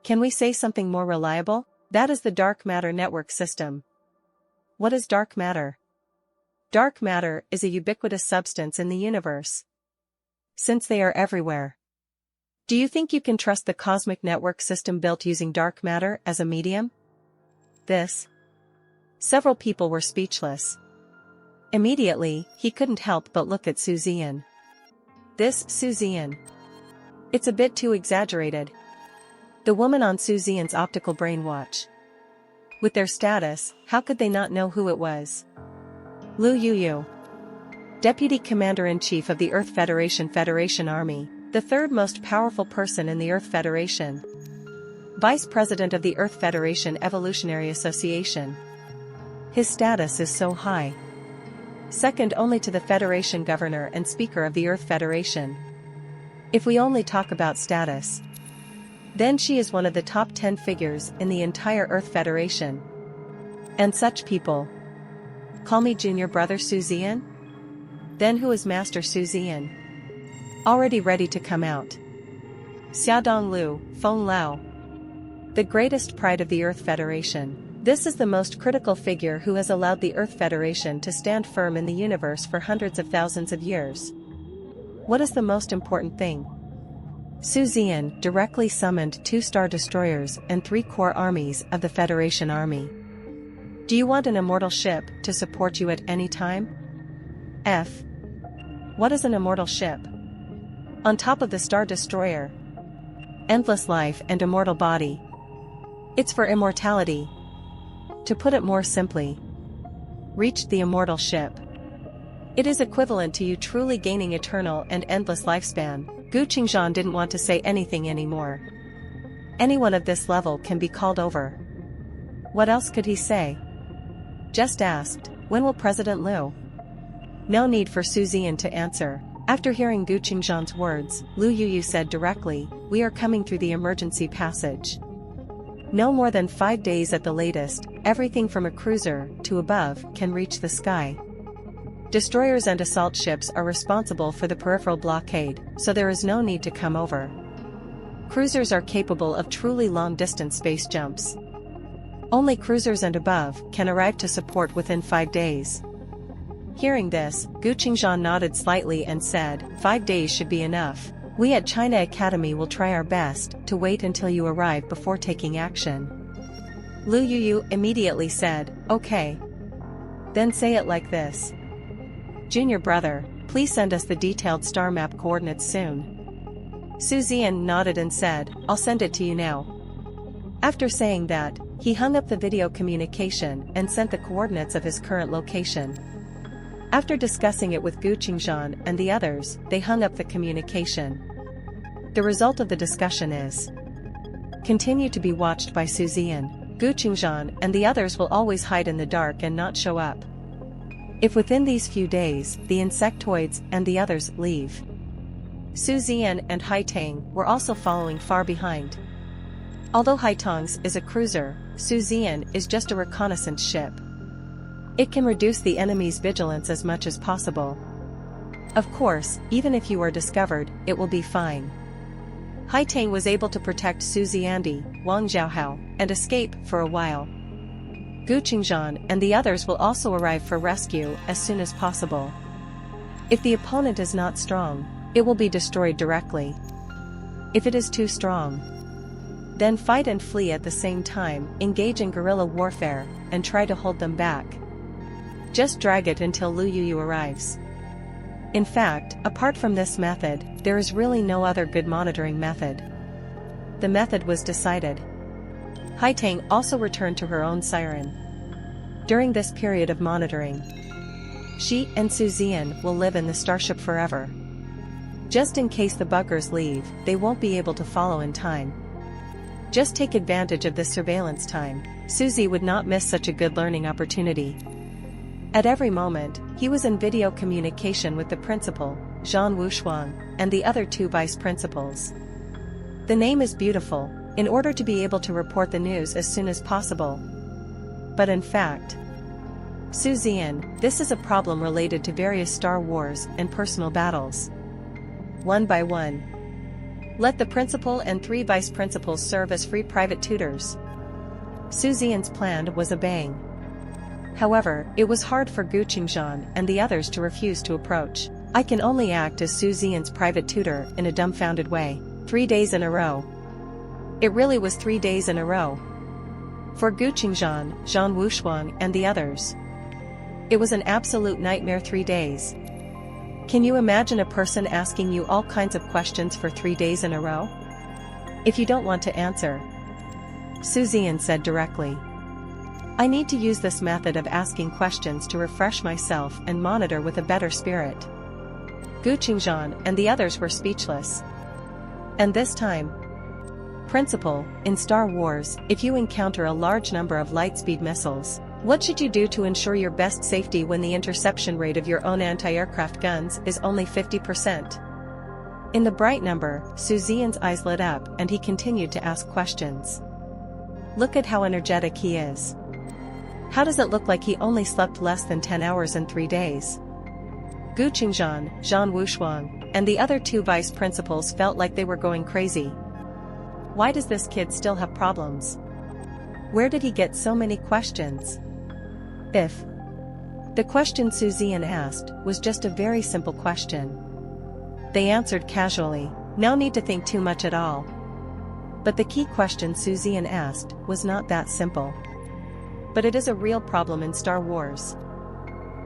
Can we say something more reliable? That is the dark matter network system. What is dark matter? Dark matter is a ubiquitous substance in the universe. Since they are everywhere. Do you think you can trust the cosmic network system built using dark matter as a medium? Several people were speechless. Immediately, he couldn't help but look at Su Zian. This Su Zian. It's a bit too exaggerated. The woman on Su Zian's optical brain watch. With their status, how could they not know who it was? Lu Yuyu. Deputy Commander-in-Chief of the Earth Federation Army, the 3rd most powerful person in the Earth Federation. Vice President of the Earth Federation Evolutionary Association. His status is so high. Second only to the Federation Governor and Speaker of the Earth Federation. If we only talk about status, then she is one of the top 10 figures in the entire Earth Federation. And such people. Call me junior brother Su Zian? Then who is Master Su Zian? Already ready to come out. Xiaodong Lu, Feng Lao. The greatest pride of the Earth Federation. This is the most critical figure who has allowed the Earth Federation to stand firm in the universe for hundreds of thousands of years. What is the most important thing? Su Zian directly summoned 2 star destroyers and 3 core armies of the Federation Army. Do you want an immortal ship to support you at any time? What is an immortal ship? On top of the star destroyer. Endless life and immortal body. It's for immortality. To put it more simply. Reached the immortal ship. It is equivalent to you truly gaining eternal and endless lifespan. Gu Qingzhan didn't want to say anything anymore. Anyone of this level can be called over. What else could he say? Just asked, when will President Liu? No need for Su Zian to answer. After hearing Gu Qingzhan's words, Lu Yuyu said directly, we are coming through the emergency passage. No more than 5 days at the latest, everything from a cruiser to above can reach the sky. Destroyers and assault ships are responsible for the peripheral blockade, so there is no need to come over. Cruisers are capable of truly long-distance space jumps. Only cruisers and above can arrive to support within 5 days. Hearing this, Gu Qingzhan nodded slightly and said, 5 days should be enough. We at China Academy will try our best to wait until you arrive before taking action. Lu Yuyu immediately said, okay. Then say it like this. Junior brother, please send us the detailed star map coordinates soon. Su Zian nodded and said, I'll send it to you now. After saying that, he hung up the video communication and sent the coordinates of his current location. After discussing it with Gu Qingzhan and the others, they hung up the communication. The result of the discussion is: continue to be watched by Zian, Gu Qingzhan and the others will always hide in the dark and not show up. If within these few days, the insectoids and the others leave. Zian and Haitang were also following far behind. Although Haitang's is a cruiser, Zian is just a reconnaissance ship. It can reduce the enemy's vigilance as much as possible. Of course, even if you are discovered, it will be fine. Haitang was able to protect Su Ziandi, Wang Zhaohao, and escape for a while. Gu Qingzhan and the others will also arrive for rescue as soon as possible. If the opponent is not strong, it will be destroyed directly. If it is too strong, then fight and flee at the same time, engage in guerrilla warfare, and try to hold them back. Just drag it until Lu Yu arrives. In fact, apart from this method, there is really no other good monitoring method. The method was decided. Haitang also returned to her own siren. During this period of monitoring, she and Su Zian will live in the starship forever. Just in case the buggers leave, they won't be able to follow in time. Just take advantage of this surveillance time. Suzy would not miss such a good learning opportunity. At every moment, he was in video communication with the principal, Zhang Wushuang, and the other two vice principals. The name is beautiful, in order to be able to report the news as soon as possible. But in fact, Su Zian, this is a problem related to various Star Wars and personal battles. One by one, let the principal and 3 vice principals serve as free private tutors. Su Zian's plan was a bang. However, it was hard for Gu Qingzhan and the others to refuse to approach. I can only act as Su Zian's private tutor in a dumbfounded way. 3 days in a row. It really was 3 days in a row. For Gu Qingzhan, Zhang Wushuang and the others, it was an absolute nightmare 3 days. Can you imagine a person asking you all kinds of questions for 3 days in a row? If you don't want to answer, Su Zian said directly, I need to use this method of asking questions to refresh myself and monitor with a better spirit. Gu Qingzhan and the others were speechless. And this time, Principal, in Star Wars, if you encounter a large number of lightspeed missiles, what should you do to ensure your best safety when the interception rate of your own anti-aircraft guns is only 50%? In the bright number, Su Zian's eyes lit up and he continued to ask questions. Look at how energetic he is. How does it look like he only slept less than 10 hours in 3 days? Gu Qingzhan, Zhang Wushuang, and the other 2 vice principals felt like they were going crazy. Why does this kid still have problems? Where did he get so many questions? If the question Su Zian asked was just a very simple question, they answered casually, no need to think too much at all. But the key question Su Zian asked was not that simple. But it is a real problem in Star Wars.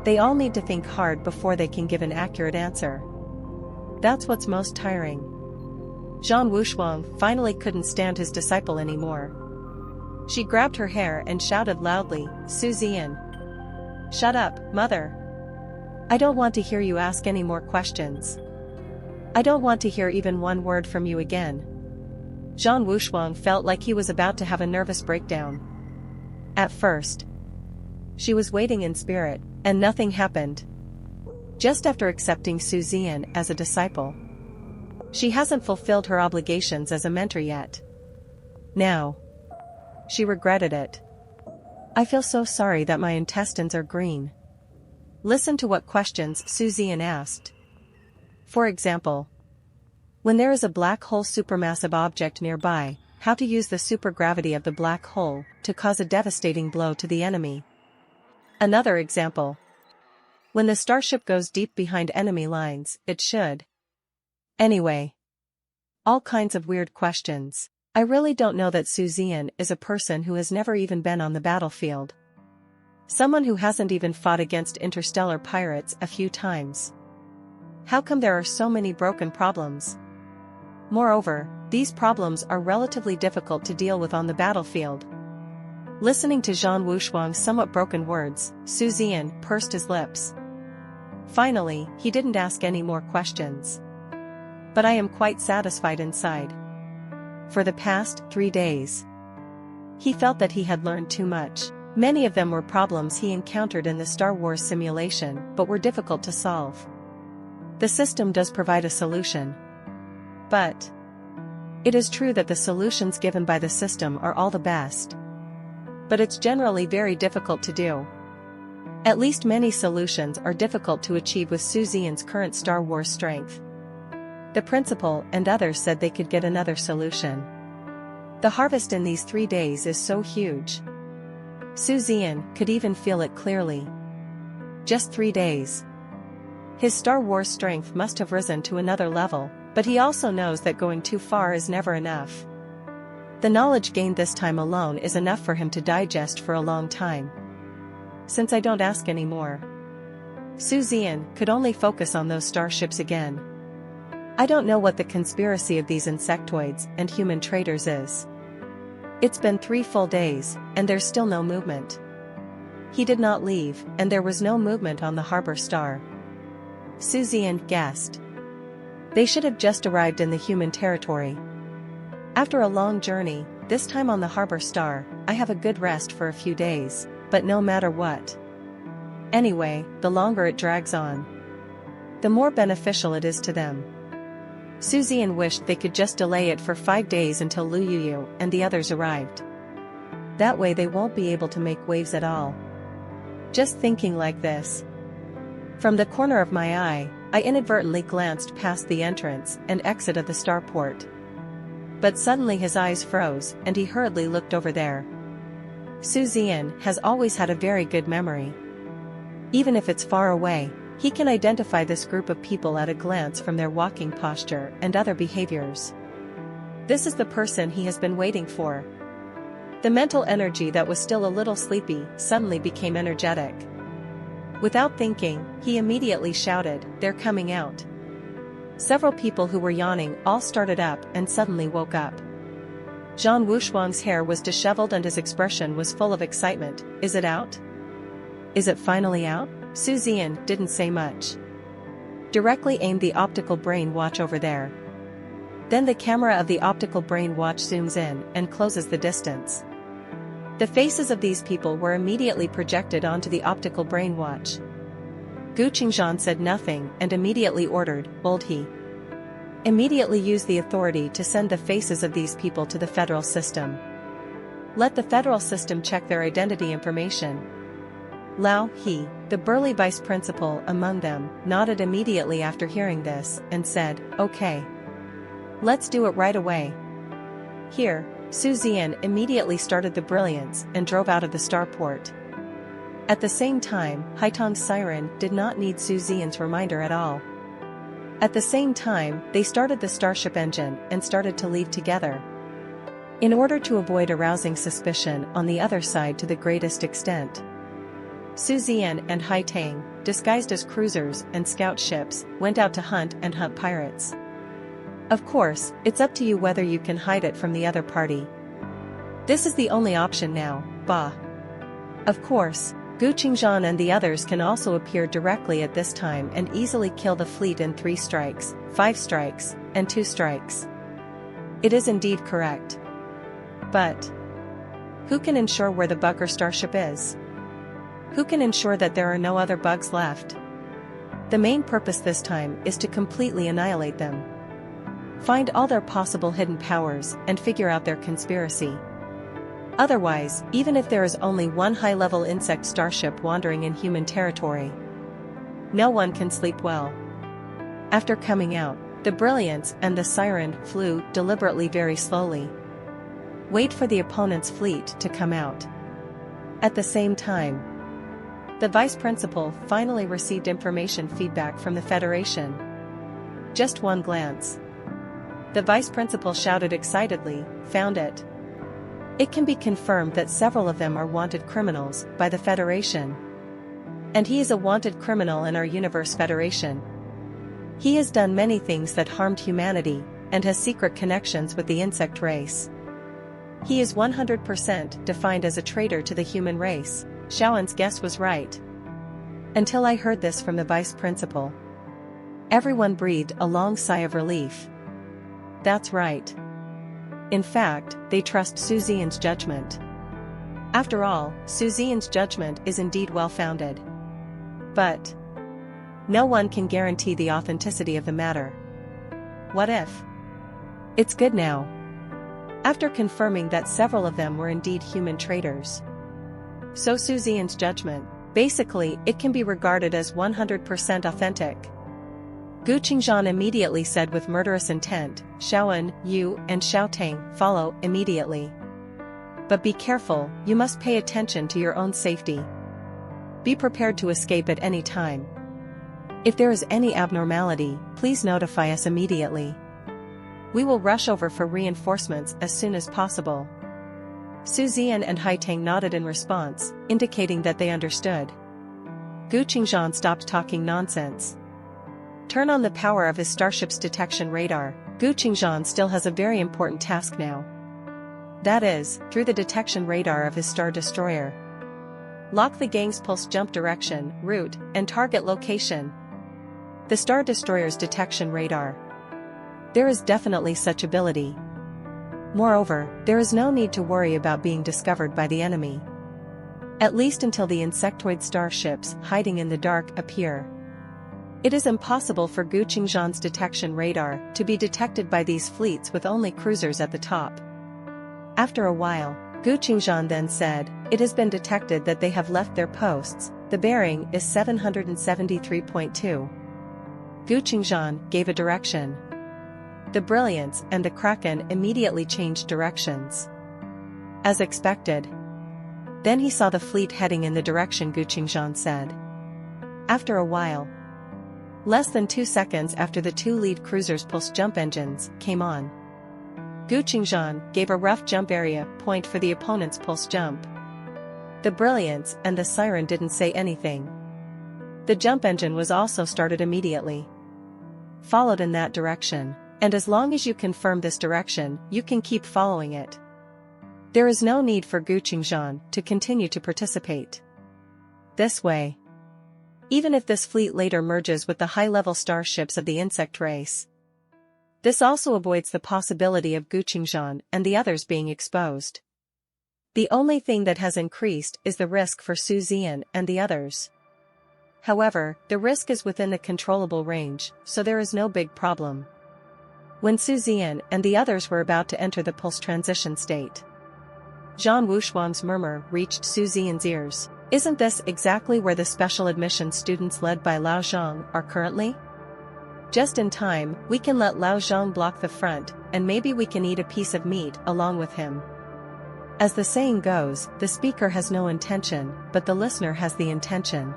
They all need to think hard before they can give an accurate answer. That's what's most tiring. Zhang Wushuang finally couldn't stand his disciple anymore. She grabbed her hair and shouted loudly, Su Zian, shut up, mother. I don't want to hear you ask any more questions. I don't want to hear even one word from you again. Zhang Wushuang felt like he was about to have a nervous breakdown. At first, she was waiting in spirit, and nothing happened. Just after accepting Su Zian as a disciple, she hasn't fulfilled her obligations as a mentor yet. Now, she regretted it. I feel so sorry that my intestines are green. Listen to what questions Su Zian asked. For example, when there is a black hole supermassive object nearby, how to use the supergravity of the black hole to cause a devastating blow to the enemy. Another example. When the starship goes deep behind enemy lines, it should. Anyway. All kinds of weird questions. I really don't know that Su Zian is a person who has never even been on the battlefield. Someone who hasn't even fought against interstellar pirates a few times. How come there are so many broken problems? Moreover, these problems are relatively difficult to deal with on the battlefield. Listening to Zhang Wushuang's somewhat broken words, Su Zian pursed his lips. Finally, he didn't ask any more questions. But I am quite satisfied inside. For the past 3 days, he felt that he had learned too much. Many of them were problems he encountered in the Star Wars simulation, but were difficult to solve. The system does provide a solution. But it is true that the solutions given by the system are all the best. But it's generally very difficult to do. At least many solutions are difficult to achieve with Zian's current Star Wars strength. The principal and others said they could get another solution. The harvest in these 3 days is so huge. Zian could even feel it clearly. Just 3 days. His Star Wars strength must have risen to another level, but he also knows that going too far is never enough. The knowledge gained this time alone is enough for him to digest for a long time. Since I don't ask anymore, Zian could only focus on those starships again. I don't know what the conspiracy of these insectoids and human traders is. It's been 3 full days, and there's still no movement. He did not leave, and there was no movement on the harbor star. Zian guessed. They should have just arrived in the human territory. After a long journey, this time on the harbor star, I have a good rest for a few days, but no matter what. Anyway, the longer it drags on, the more beneficial it is to them. Zian wished they could just delay it for 5 days until Liu Yu and the others arrived. That way they won't be able to make waves at all. Just thinking like this. From the corner of my eye, I inadvertently glanced past the entrance and exit of the starport. But suddenly his eyes froze and he hurriedly looked over there. Zian has always had a very good memory. Even if it's far away, he can identify this group of people at a glance from their walking posture and other behaviors. This is the person he has been waiting for. The mental energy that was still a little sleepy suddenly became energetic. Without thinking, he immediately shouted, "They're coming out." Several people who were yawning all started up and suddenly woke up. Zhang Wushuang's hair was disheveled and his expression was full of excitement. "Is it out? Is it finally out?" Zian didn't say much. Directly aimed the optical brain watch over there. Then the camera of the optical brain watch zooms in and closes the distance. The faces of these people were immediately projected onto the optical brain watch. Gu Qingzhan said nothing and immediately ordered, "Bold he. Immediately use the authority to send the faces of these people to the federal system. Let the federal system check their identity information." Lao He, the burly vice principal among them, nodded immediately after hearing this and said, "Okay. Let's do it right away." Here, Zian immediately started the brilliance and drove out of the starport. At the same time, Haitong's siren did not need Zian's reminder at all. At the same time, they started the starship engine and started to leave together. In order to avoid arousing suspicion on the other side to the greatest extent, Zian and Haitong, disguised as cruisers and scout ships, went out to hunt pirates. Of course, it's up to you whether you can hide it from the other party. This is the only option now, bah. Of course, Gu Qingzhan and the others can also appear directly at this time and easily kill the fleet in 3 strikes, 5 strikes, and 2 strikes. It is indeed correct. But who can ensure where the bug or starship is? Who can ensure that there are no other bugs left? The main purpose this time is to completely annihilate them. Find all their possible hidden powers and figure out their conspiracy. Otherwise, even if there is only one high-level insect starship wandering in human territory, no one can sleep well. After coming out, the brilliance and the siren flew deliberately very slowly. Wait for the opponent's fleet to come out. At the same time, the vice principal finally received information feedback from the Federation. Just one glance. The vice principal shouted excitedly, "Found it." It can be confirmed that several of them are wanted criminals by the Federation. And he is a wanted criminal in our Universe Federation. He has done many things that harmed humanity, and has secret connections with the insect race. He is 100% defined as a traitor to the human race. Shaoan's guess was right. Until I heard this from the vice principal. Everyone breathed a long sigh of relief. That's right. In fact, they trust Zian's judgment. After all, Zian's judgment is indeed well-founded. But no one can guarantee the authenticity of the matter. What if? It's good now. After confirming that several of them were indeed human traitors. So Zian's judgment, basically, it can be regarded as 100% authentic. Gu Qingzhan immediately said with murderous intent, Xiaoan, you, and Xiaotang, follow, immediately. But be careful, you must pay attention to your own safety. Be prepared to escape at any time. If there is any abnormality, please notify us immediately. We will rush over for reinforcements as soon as possible. Zian and Haitang nodded in response, indicating that they understood. Gu Qingzhan stopped talking nonsense. Turn on the power of his starship's detection radar. Gu Qingzhan still has a very important task now. That is, through the detection radar of his star destroyer. Lock the gang's pulse jump direction, route, and target location. The star destroyer's detection radar. There is definitely such ability. Moreover, there is no need to worry about being discovered by the enemy. At least until the insectoid starships hiding in the dark appear. It is impossible for Gu Qingzhan's detection radar to be detected by these fleets with only cruisers at the top. After a while, Gu Qingzhan then said, it has been detected that they have left their posts, the bearing is 773.2. Gu Qingzhan gave a direction. The Brilliance and the Kraken immediately changed directions. As expected. Then he saw the fleet heading in the direction Gu Qingzhan said. After a while, less than 2 seconds after the two lead cruisers' pulse jump engines came on, Gu Qingzhan gave a rough jump area point for the opponent's pulse jump. The Brilliance and the Siren didn't say anything. The jump engine was also started immediately. Followed in that direction, and as long as you confirm this direction, you can keep following it. There is no need for Gu Qingzhan to continue to participate. This way. Even if this fleet later merges with the high-level starships of the insect race. This also avoids the possibility of Gu Qingzhan and the others being exposed. The only thing that has increased is the risk for Zian and the others. However, the risk is within the controllable range, so there is no big problem. When Zian and the others were about to enter the pulse transition state, Zhan Wushuang's murmur reached Zian's ears. Isn't this exactly where the special admission students led by Lao Zhang are currently? Just in time, we can let Lao Zhang block the front, and maybe we can eat a piece of meat along with him. As the saying goes, the speaker has no intention, but the listener has the intention.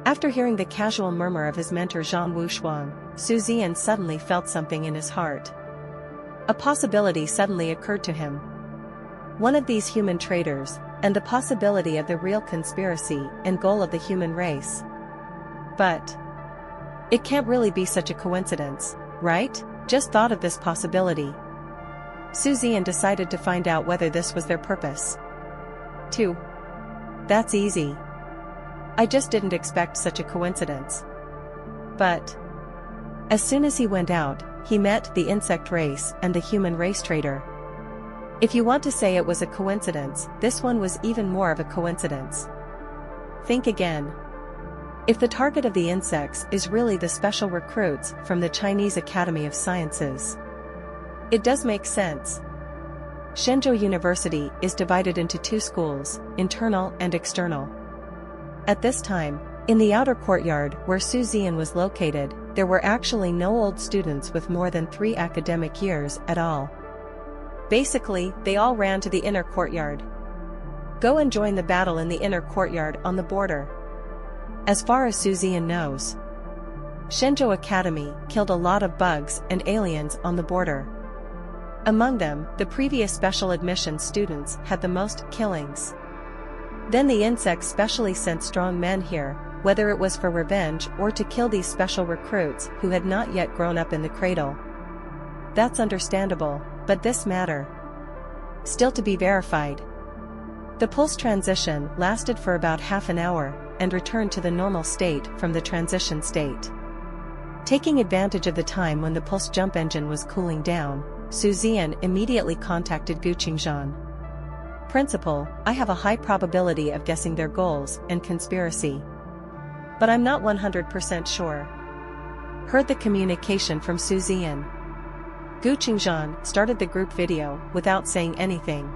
After hearing the casual murmur of his mentor Zhan Wushuang, Zian suddenly felt something in his heart. A possibility suddenly occurred to him. One of these human traitors, and the possibility of the real conspiracy and goal of the human race. But it can't really be such a coincidence, right? Just thought of this possibility. Zian decided to find out whether this was their purpose. 2. That's easy. I just didn't expect such a coincidence. But as soon as he went out, he met the insect race and the human race traitor. If you want to say it was a coincidence, this one was even more of a coincidence. Think again. If the target of the insects is really the special recruits from the Chinese Academy of Sciences, it does make sense. Shenzhou University is divided into 2 schools, internal and external. At this time, in the outer courtyard where Zian was located, there were actually no old students with more than 3 academic years at all. Basically, they all ran to the inner courtyard. Go and join the battle in the inner courtyard on the border. As far as Zian knows, Shenzhou Academy killed a lot of bugs and aliens on the border. Among them, the previous special admission students had the most killings. Then the insects specially sent strong men here, whether it was for revenge or to kill these special recruits who had not yet grown up in the cradle. That's understandable, but this matter still to be verified. The pulse transition lasted for about half an hour, and returned to the normal state from the transition state. Taking advantage of the time when the pulse jump engine was cooling down, Zian immediately contacted Gu Qingzhan. Principal, I have a high probability of guessing their goals and conspiracy. But I'm not 100% sure. Heard the communication from Zian. Gu Qingzhan started the group video without saying anything,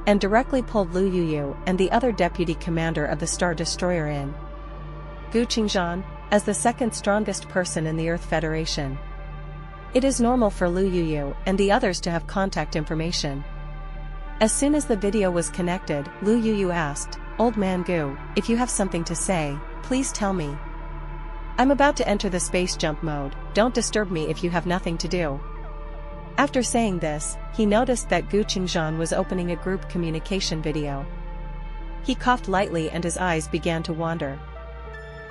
and directly pulled Lu Yuyu and the other deputy commander of the Star Destroyer in. Gu Qingzhan, as the second strongest person in the Earth Federation. It is normal for Lu Yuyu and the others to have contact information. As soon as the video was connected, Lu Yuyu asked, "Old man Gu, if you have something to say, please tell me. I'm about to enter the space jump mode, don't disturb me if you have nothing to do." After saying this, he noticed that Gu Qingzhan was opening a group communication video. He coughed lightly and his eyes began to wander.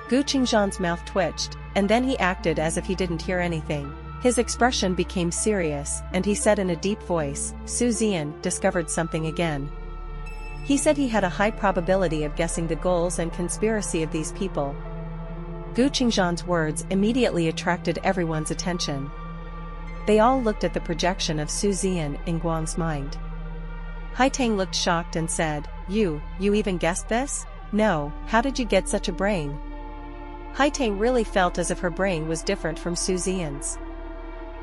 Gu Qingzhan's mouth twitched, and then he acted as if he didn't hear anything. His expression became serious, and he said in a deep voice, "Zian discovered something again." He said he had a high probability of guessing the goals and conspiracy of these people. Gu Qingzhan's words immediately attracted everyone's attention. They all looked at the projection of Zian in Guang's mind. Haitang looked shocked and said, You even guessed this? No, how did you get such a brain?" Haitang really felt as if her brain was different from Zian's.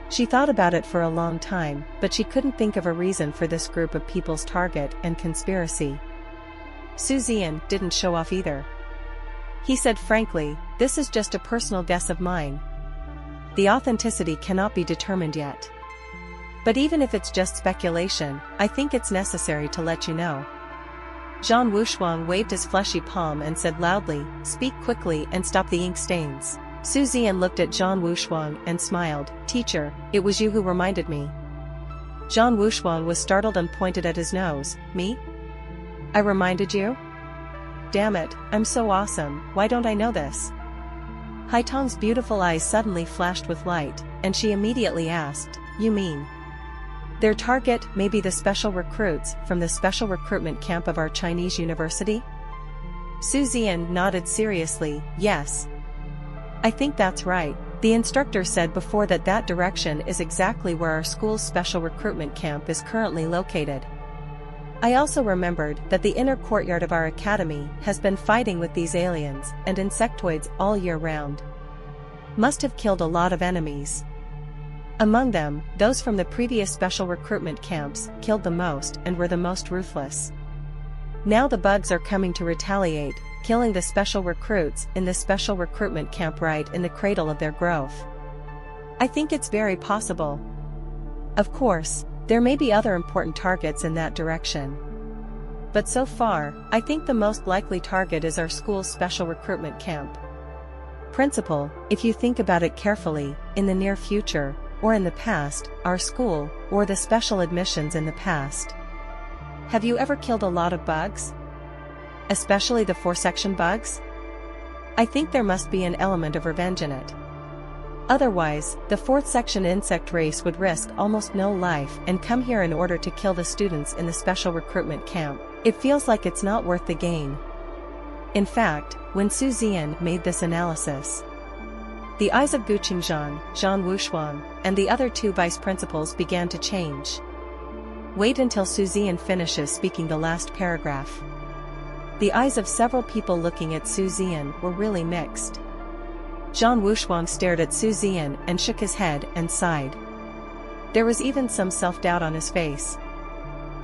She thought about it for a long time, but she couldn't think of a reason for this group of people's target and conspiracy. Zian didn't show off either. He said frankly, "This is just a personal guess of mine. The authenticity cannot be determined yet. But even if it's just speculation, I think it's necessary to let you know." Zhan Wushuang waved his fleshy palm and said loudly, "Speak quickly and stop the ink stains." Zian looked at Zhan Wushuang and smiled, "Teacher, it was you who reminded me." Zhan Wushuang was startled and pointed at his nose, "Me? I reminded you? Damn it, I'm so awesome, why don't I know this?" Haitang's beautiful eyes suddenly flashed with light, and she immediately asked, "You mean their target may be the special recruits from the special recruitment camp of our Chinese university?" Zian nodded seriously, "Yes. I think that's right. The instructor said before that that direction is exactly where our school's special recruitment camp is currently located. I also remembered that the inner courtyard of our academy has been fighting with these aliens and insectoids all year round. Must have killed a lot of enemies. Among them, those from the previous special recruitment camps killed the most and were the most ruthless. Now the bugs are coming to retaliate, killing the special recruits in the special recruitment camp right in the cradle of their growth. I think it's very possible. Of course, there may be other important targets in that direction. But so far, I think the most likely target is our school's special recruitment camp. Principal, if you think about it carefully, in the near future, or in the past, our school, or the special admissions in the past. Have you ever killed a lot of bugs? Especially the 4-section bugs? I think there must be an element of revenge in it. Otherwise, the 4th section insect race would risk almost no life and come here in order to kill the students in the special recruitment camp. It feels like it's not worth the gain. In fact, when Zian made this analysis, the eyes of Gu Qingzhan, Zhan Wushuang, and the other 2 vice principals began to change. Wait until Zian finishes speaking the last paragraph. The eyes of several people looking at Zian were really mixed. Zhan Wushuang stared at Zian and shook his head and sighed. There was even some self-doubt on his face.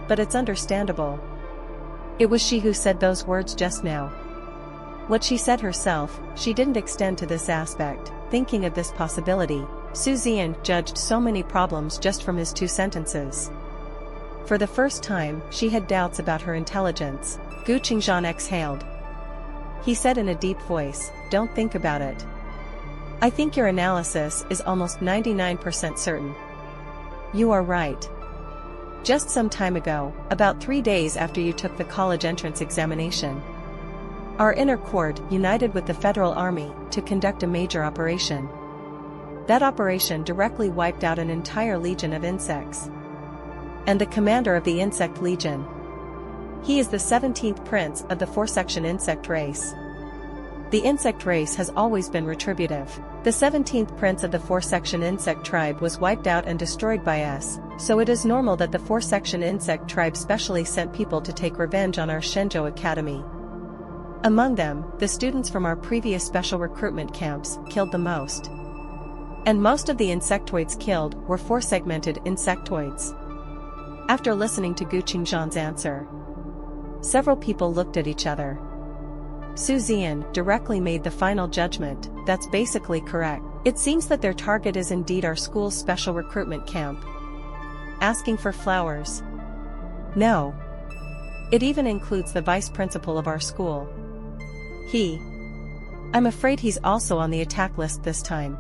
But it's understandable. It was she who said those words just now. What she said herself, she didn't extend to this aspect. Thinking of this possibility, Zian judged so many problems just from his 2 sentences. For the first time, she had doubts about her intelligence. Gu Qingzhan exhaled. He said in a deep voice, "Don't think about it. I think your analysis is almost 99% certain. You are right. Just some time ago, about 3 days after you took the college entrance examination, our inner court united with the Federal Army to conduct a major operation. That operation directly wiped out an entire legion of insects. And the commander of the insect legion, He is the 17th prince of the four-section insect race. The insect race has always been retributive. The 17th prince of the four-section insect tribe was wiped out and destroyed by us, so it is normal that the four-section insect tribe specially sent people to take revenge on our Shenzhou Academy. Among them, the students from our previous special recruitment camps killed the most. And most of the insectoids killed were four-segmented insectoids. After listening to Gu Qingzhan's answer, several people looked at each other. Zian directly made the final judgment, that's basically correct. It seems that their target is indeed our school's special recruitment camp. Asking for flowers? No. It even includes the vice principal of our school. I'm afraid he's also on the attack list this time.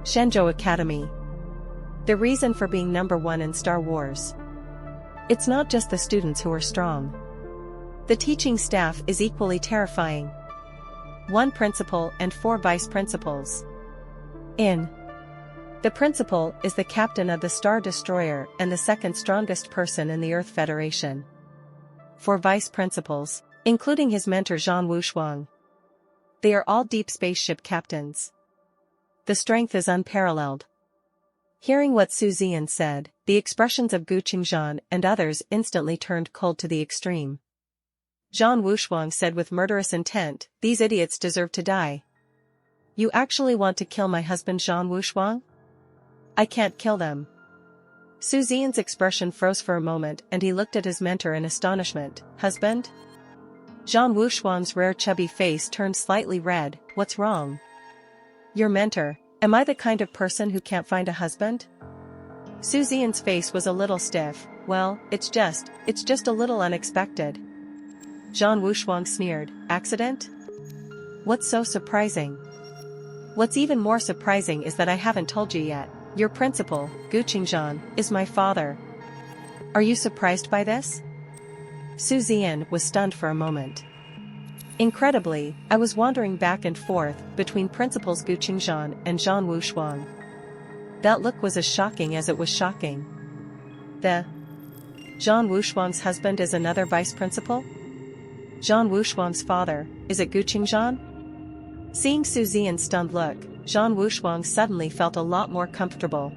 Shenzhou Academy. The reason for being number one in Star Wars. It's not just the students who are strong. The teaching staff is equally terrifying. 1 principal and 4 vice principals. The principal is the captain of the Star Destroyer and the second strongest person in the Earth Federation. 4 vice principals, including his mentor Zhan Wushuang. They are all deep spaceship captains. The strength is unparalleled. Hearing what Zian said, the expressions of Gu Qingzhan and others instantly turned cold to the extreme. Zhan Wushuang said with murderous intent, "These idiots deserve to die." You actually want to kill my husband Zhan Wushuang? I can't kill them. Zian's expression froze for a moment and he looked at his mentor in astonishment. Husband? Zhan Wushuang's rare chubby face turned slightly red. What's wrong? Your mentor. Am I the kind of person who can't find a husband? Zian's face was a little stiff. Well, it's just a little unexpected. Zhan Wushuang sneered. Accident? What's so surprising? What's even more surprising is that I haven't told you yet. Your principal, Gu Qingzhan, is my father. Are you surprised by this? Zian was stunned for a moment. Incredibly, I was wandering back and forth between principals Gu Qingzhan and Zhan Wushuang. That look was as shocking as it was shocking. Zhan Wushuang's husband is another vice principal? Zhan Wushuang's father, is it Gu Qingzhan? Seeing Zian's stunned look, Zhan Wushuang suddenly felt a lot more comfortable.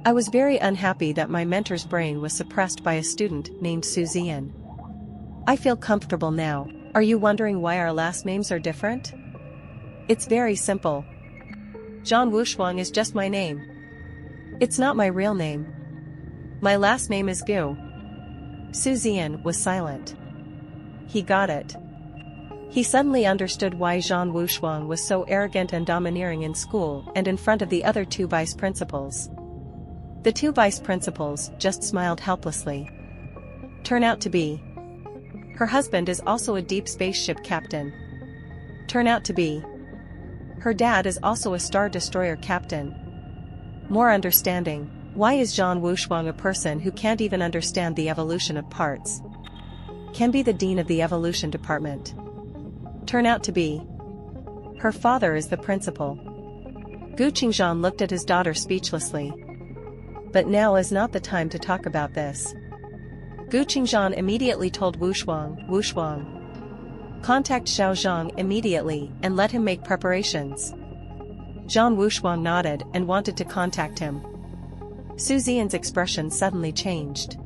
I was very unhappy that my mentor's brain was suppressed by a student named Zian. I feel comfortable now. Are you wondering why our last names are different? It's very simple. Zhan Wushuang is just my name. It's not my real name. My last name is Gu. Zian was silent. He got it. He suddenly understood why Zhan Wushuang was so arrogant and domineering in school and in front of the other 2 vice principals. The 2 vice principals just smiled helplessly. Turn out to be. Her husband is also a deep spaceship captain. Turn out to be. Her dad is also a Star Destroyer captain. More understanding. Why is Zhan Wushuang a person who can't even understand the evolution of parts? Can be the dean of the evolution department. Turn out to be. Her father is the principal. Gu Qingzhan looked at his daughter speechlessly. But now is not the time to talk about this. Gu Qingzhan immediately told Wushuang. Contact Xiao Zhang immediately and let him make preparations. Zhan Wushuang nodded and wanted to contact him. Zian's expression suddenly changed.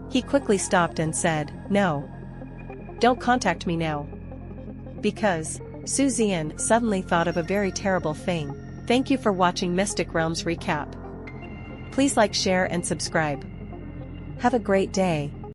He quickly stopped and said, "No. Don't contact me now." Because, Zian suddenly thought of a very terrible thing. Thank you for watching Mystic Realms Recap. Please like, share and subscribe. Have a great day.